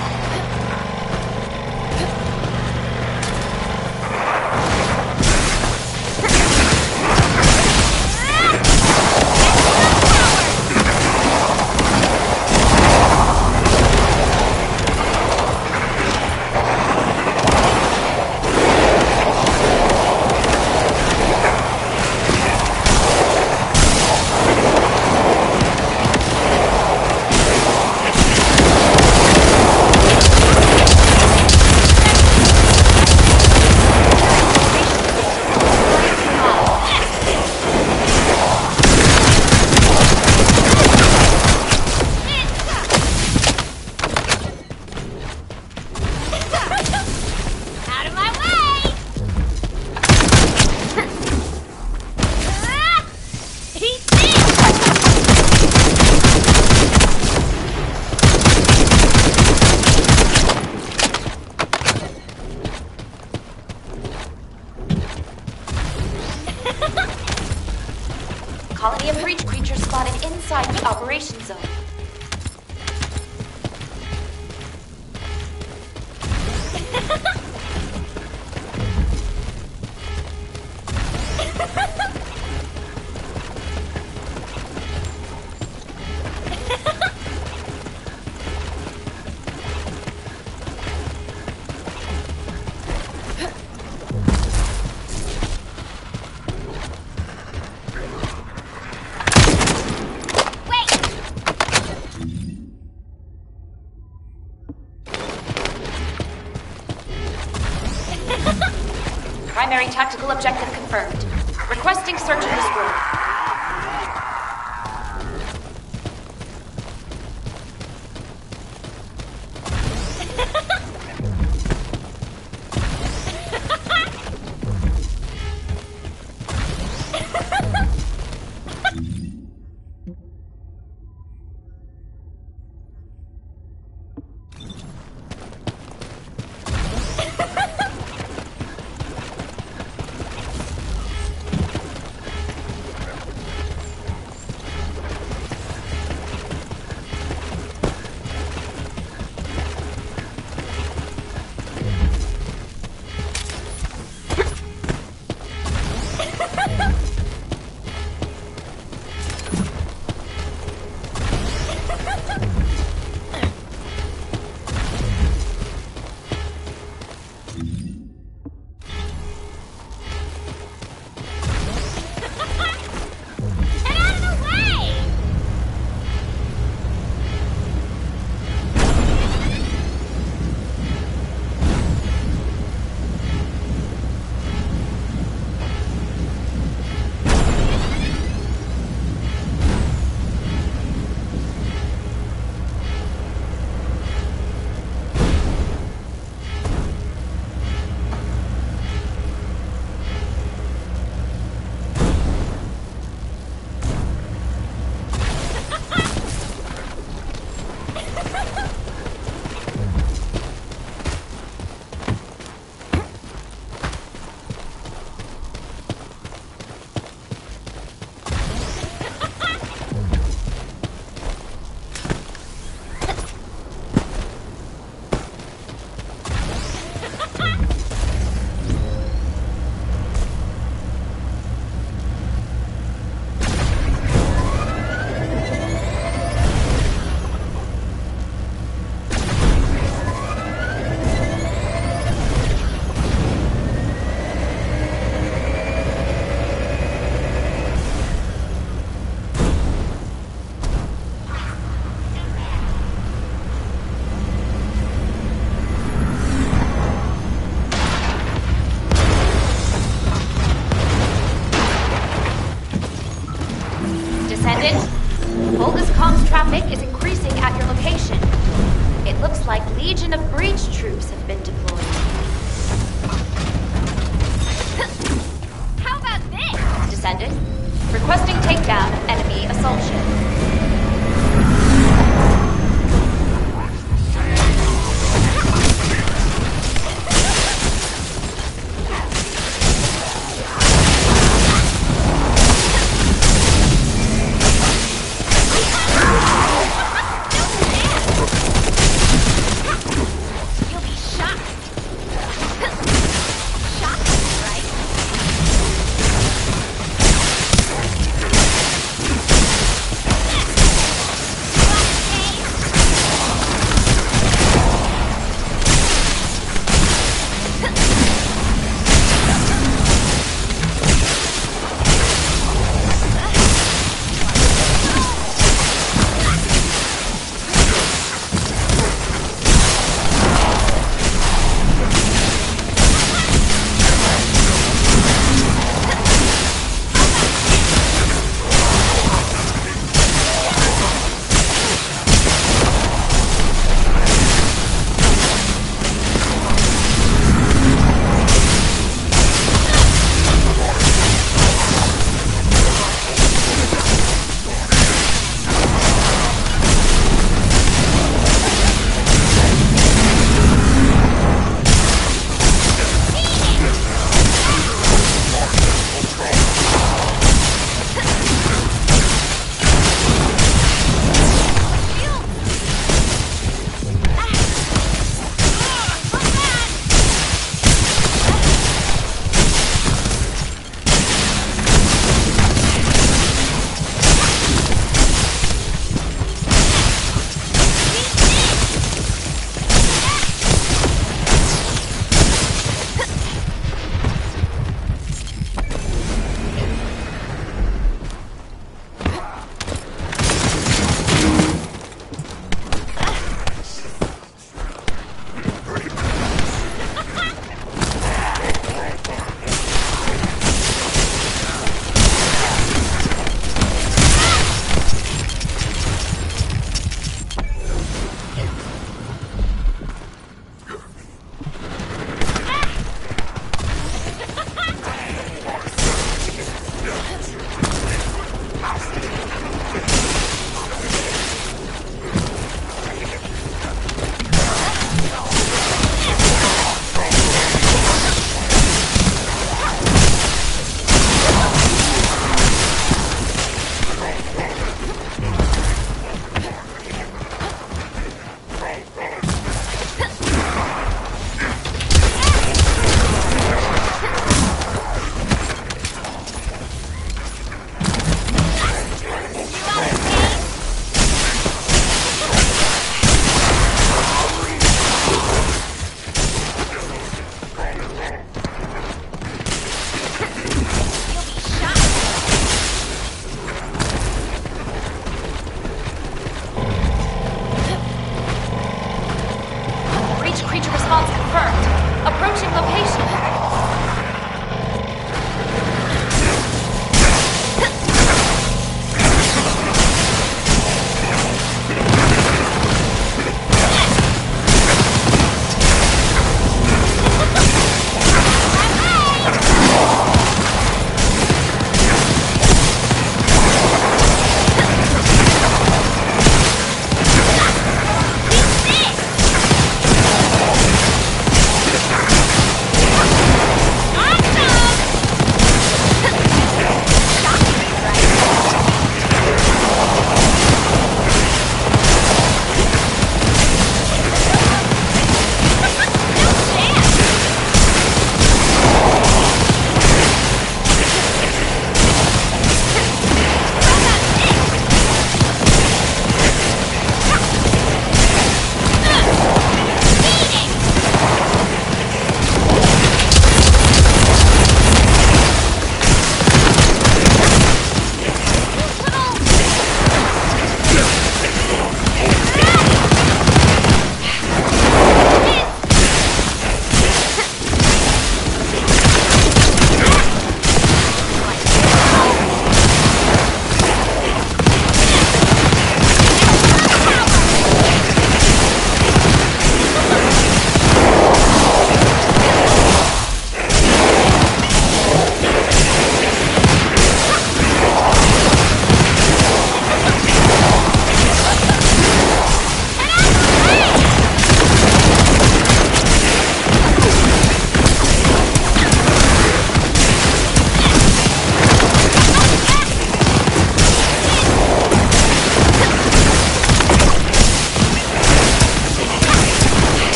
Colony of breach creatures spotted inside the operation zone. Primary tactical objective confirmed. Requesting search and destroy. Descendant, Volga's comms traffic is increasing at your location. It looks like Legion of Breach troops have been deployed. How about this, Descendant? Requesting takedown of enemy assault ship.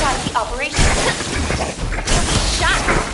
out of the operation. Shot!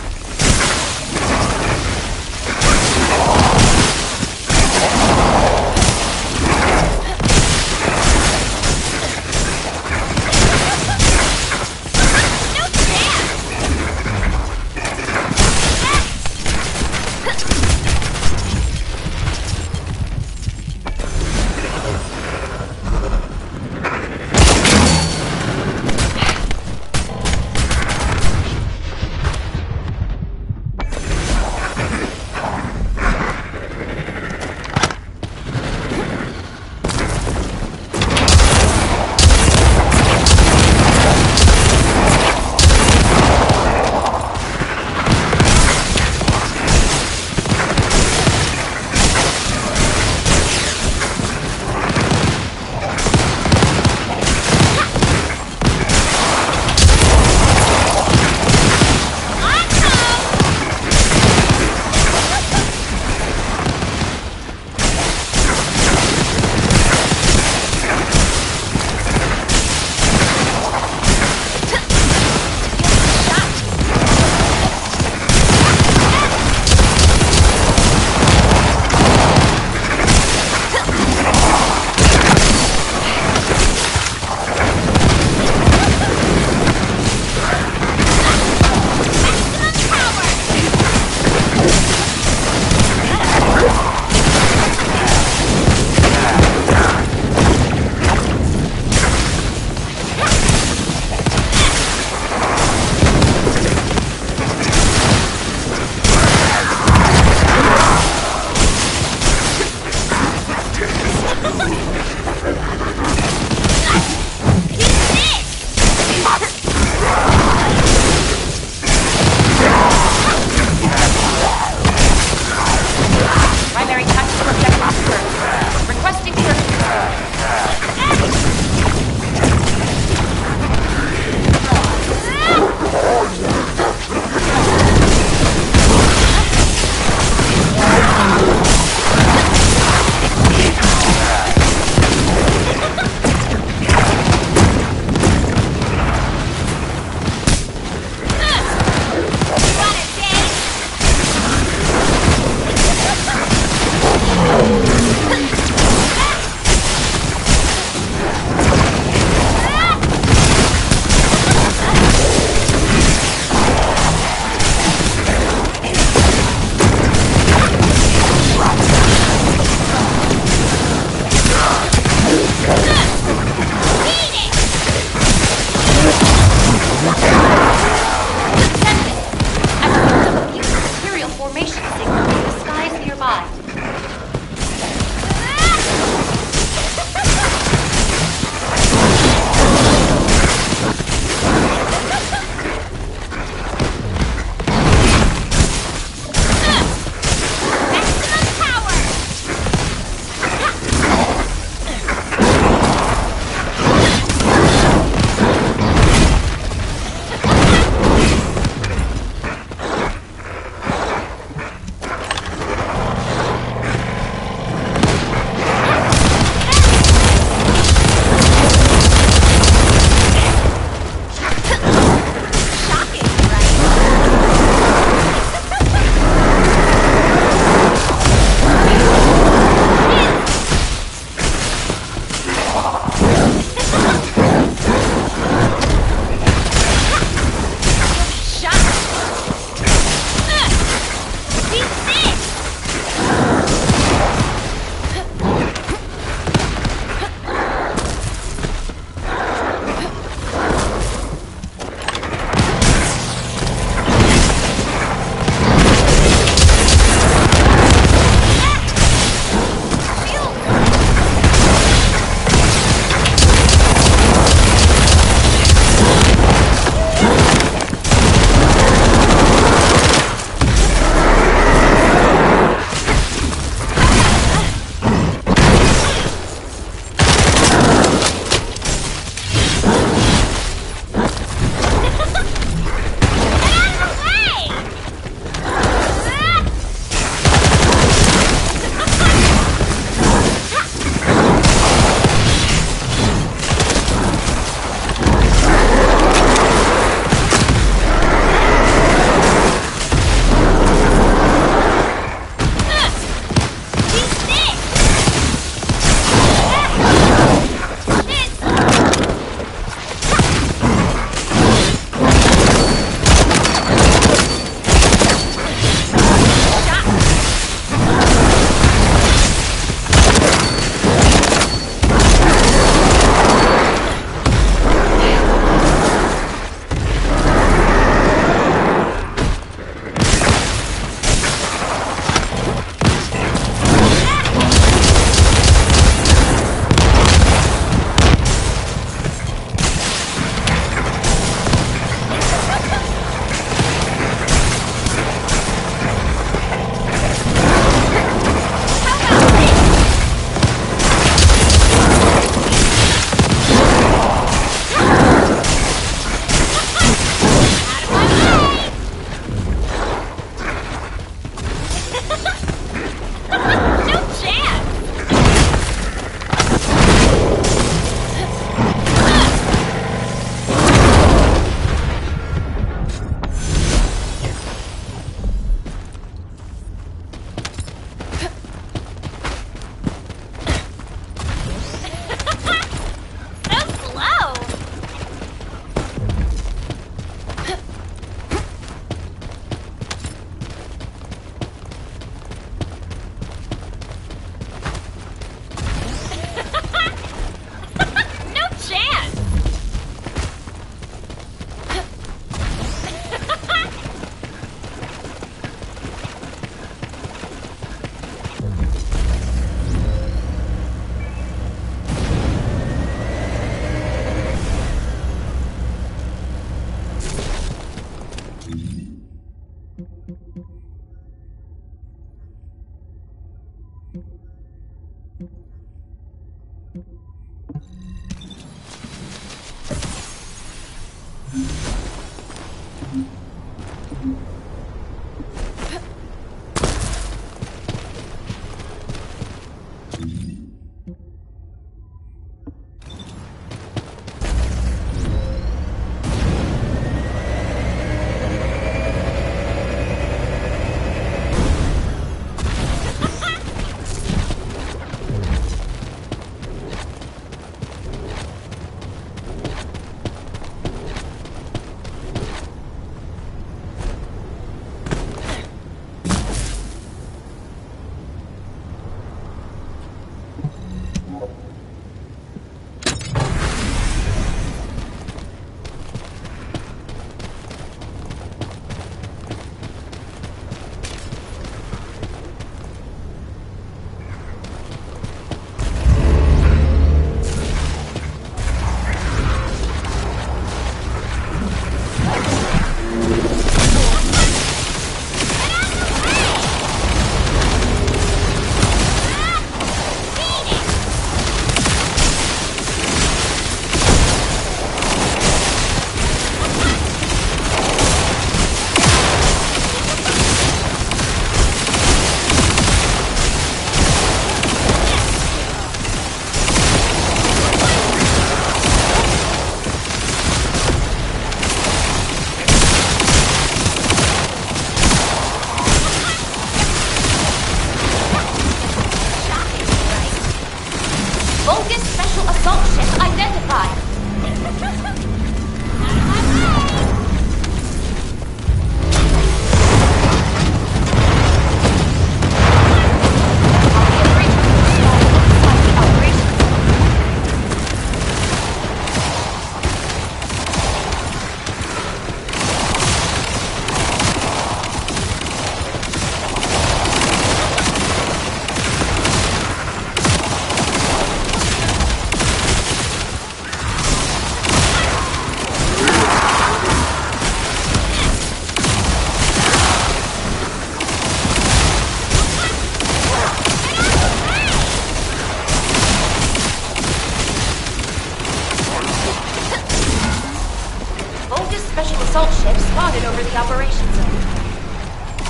Vulgus Special Assault Ship spotted over the operation zone.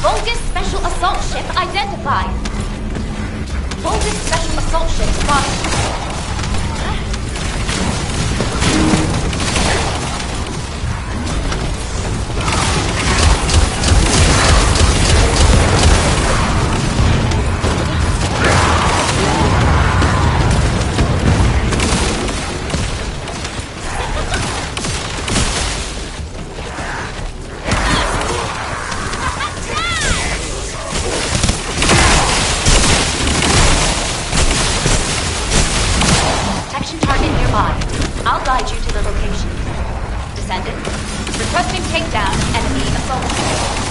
Vulgus Special Assault Ship identified. Vulgus Special Assault Ship spotted. I'll guide you to the location. Descendant, requesting takedown enemy assault.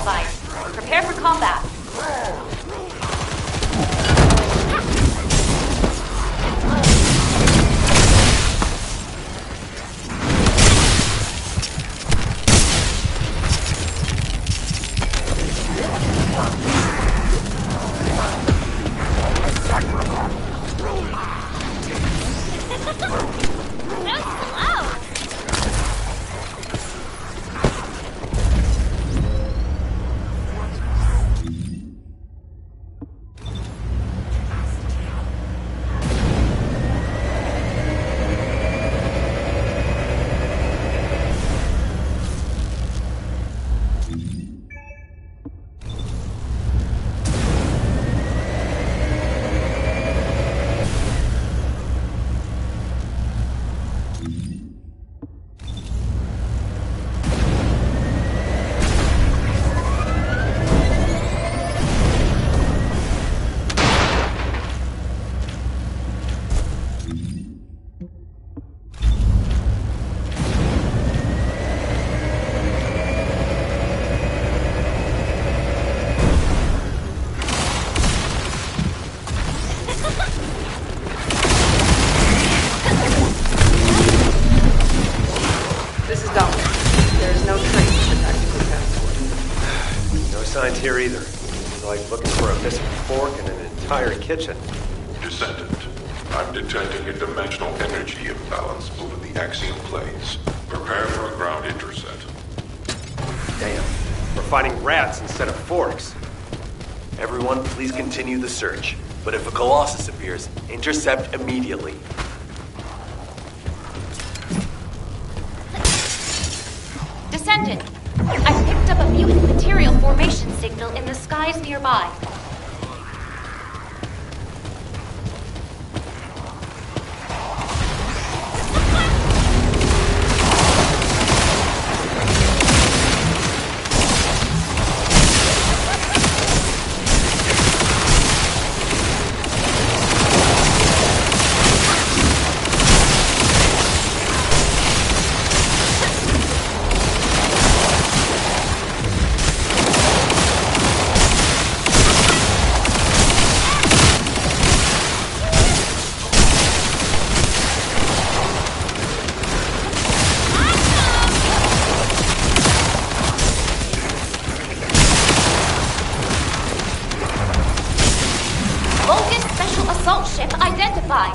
identified. Prepare for combat. Here either. It's like looking for a missing fork in an entire kitchen. Descendant, I'm detecting a dimensional energy imbalance over the axial planes. Prepare for a ground intercept. Damn. We're finding rats instead of forks. Everyone, please continue the search. But if a Colossus appears, intercept immediately. Descendant, I picked up a mutant material formation signal in the skies nearby. Assault ship identified.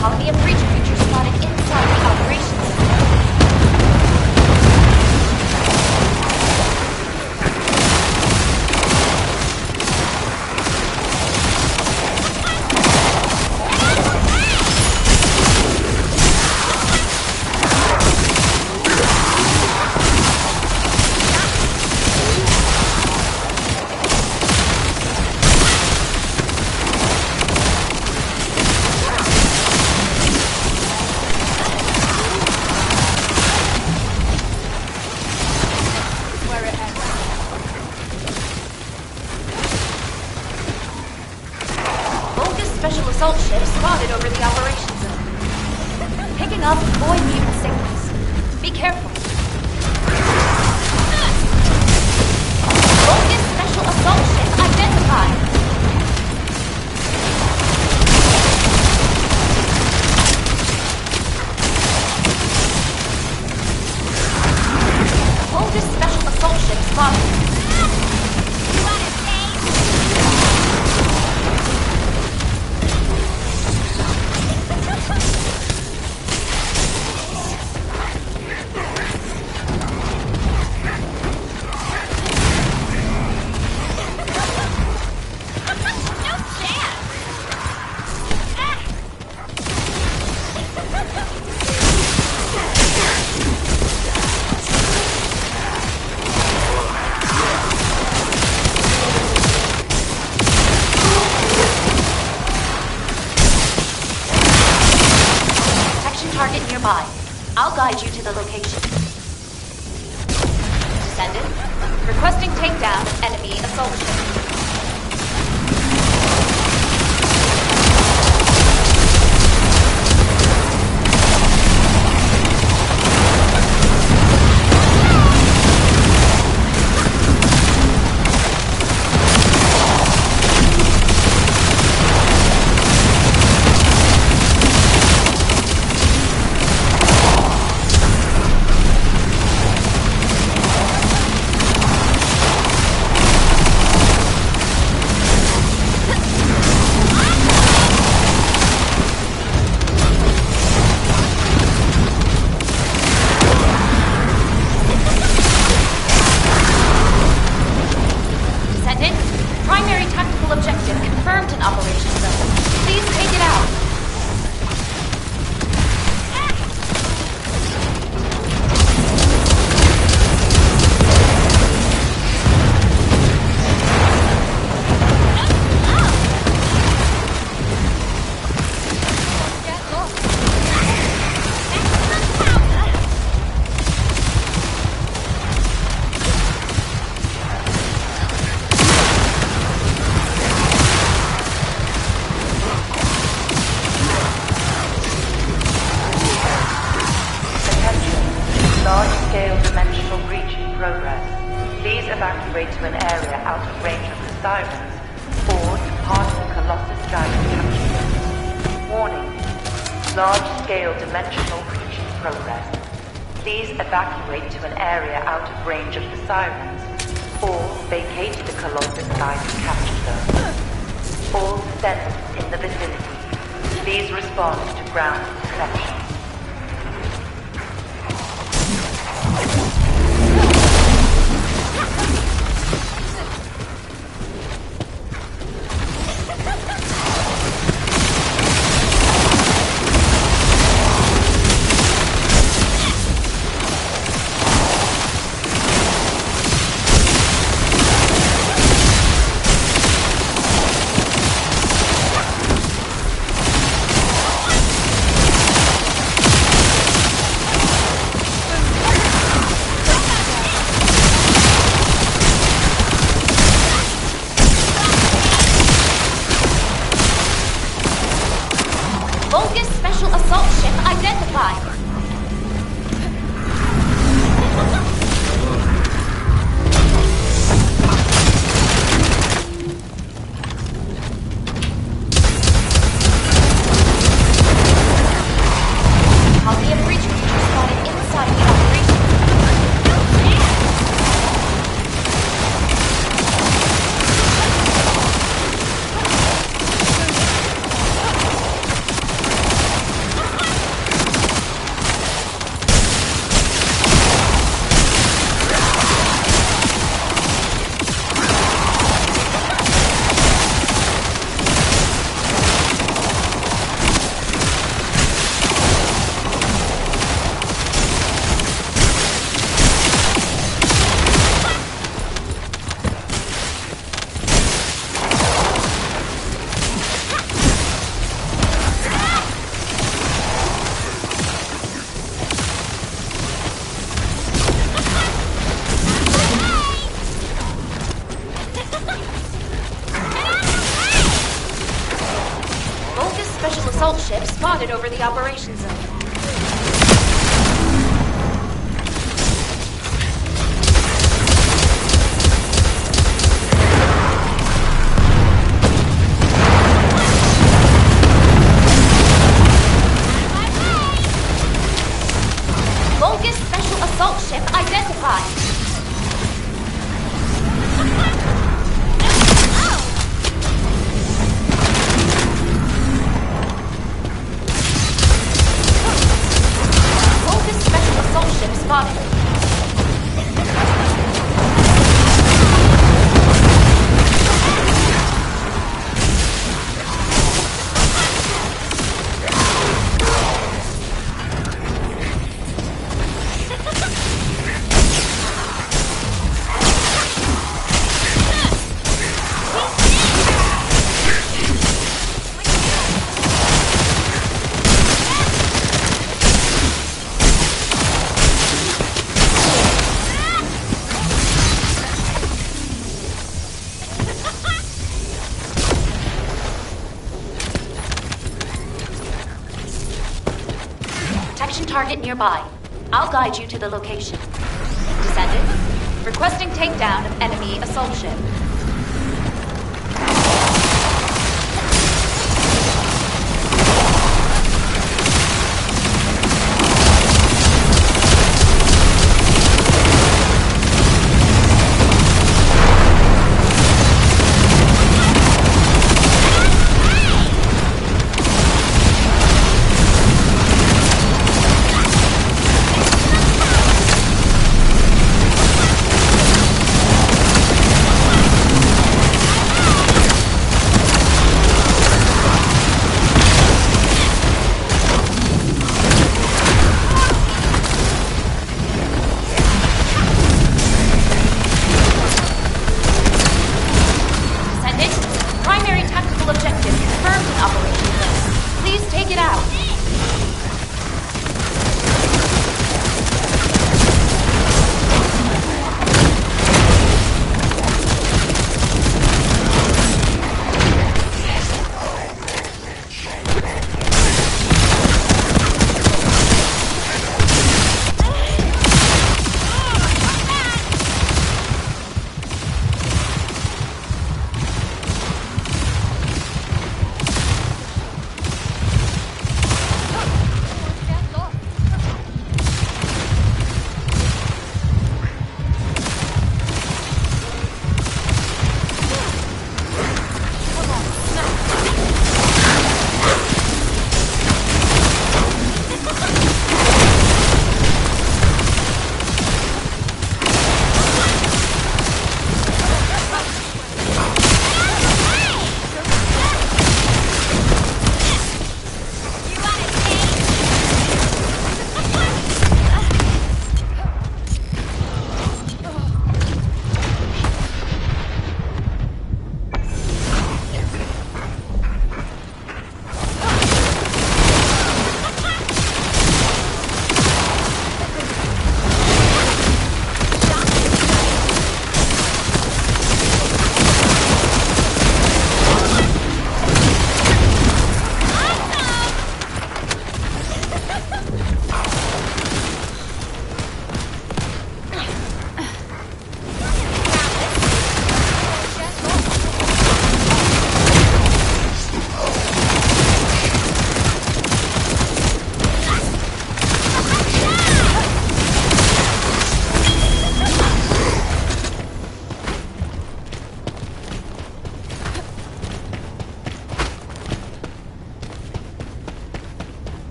Colony of breach creatures spotted inside the operations center. Special assault ship spotted over the operations zone. Picking up void mutant signals. Be careful. Vulcan special assault ship identified. Vulcan special assault ship spotted. Target nearby. I'll guide you to the location. Descendant, requesting take down enemy assault ship. Large-scale dimensional breach in progress. Please evacuate to an area out of range of the sirens or depart the Colossus Giant capture. Warning. Large-scale dimensional breach in progress. Please evacuate to an area out of range of the sirens or vacate the Colossus Giant capture zone. All Descendants in the vicinity, please respond to ground protection. Assault ship spotted over the operations zone. Vulgus Special Assault Ship identified. target nearby. I'll guide you to the location. Descendant, requesting takedown of enemy assault ship.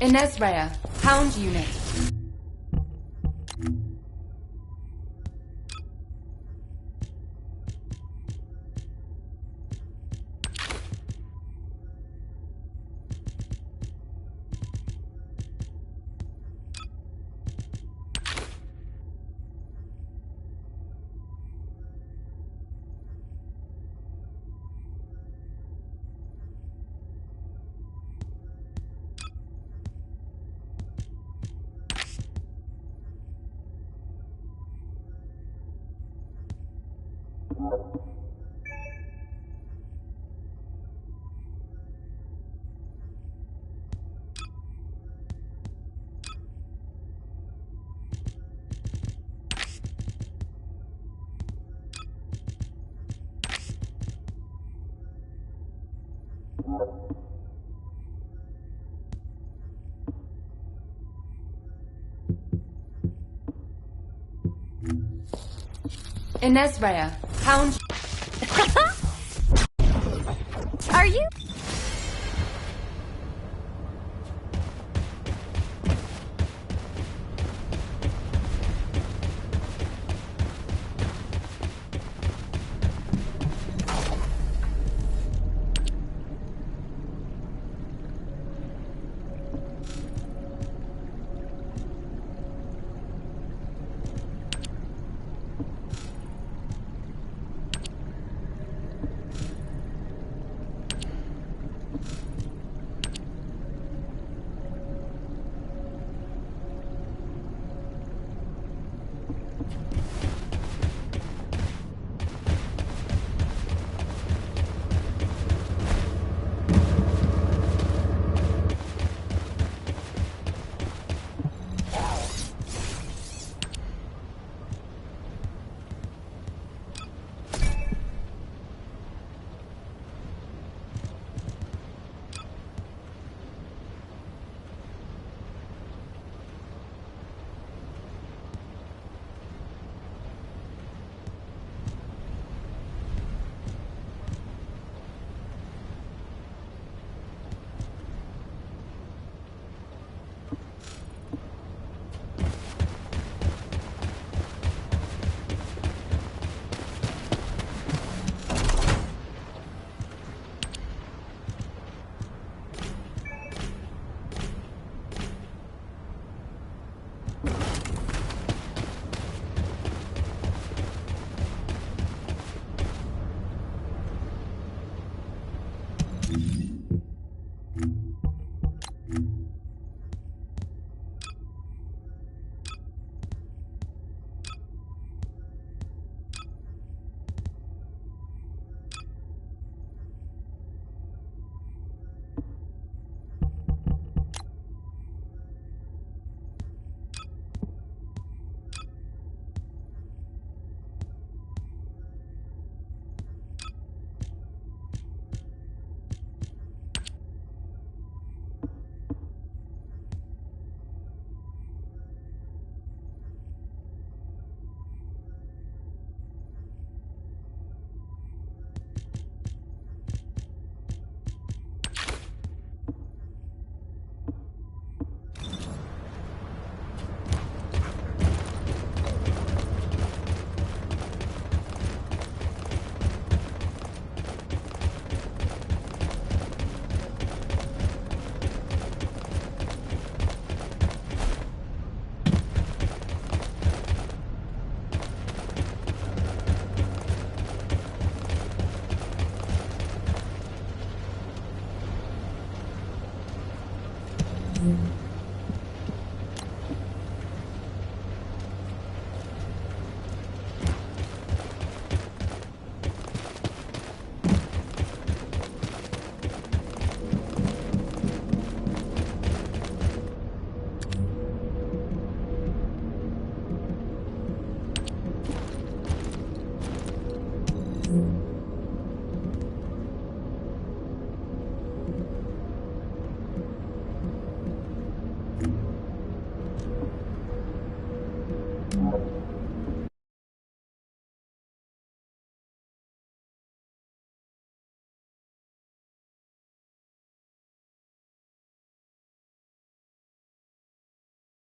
Inesrea, Hound Unit. Inesrea, Hound... Are you?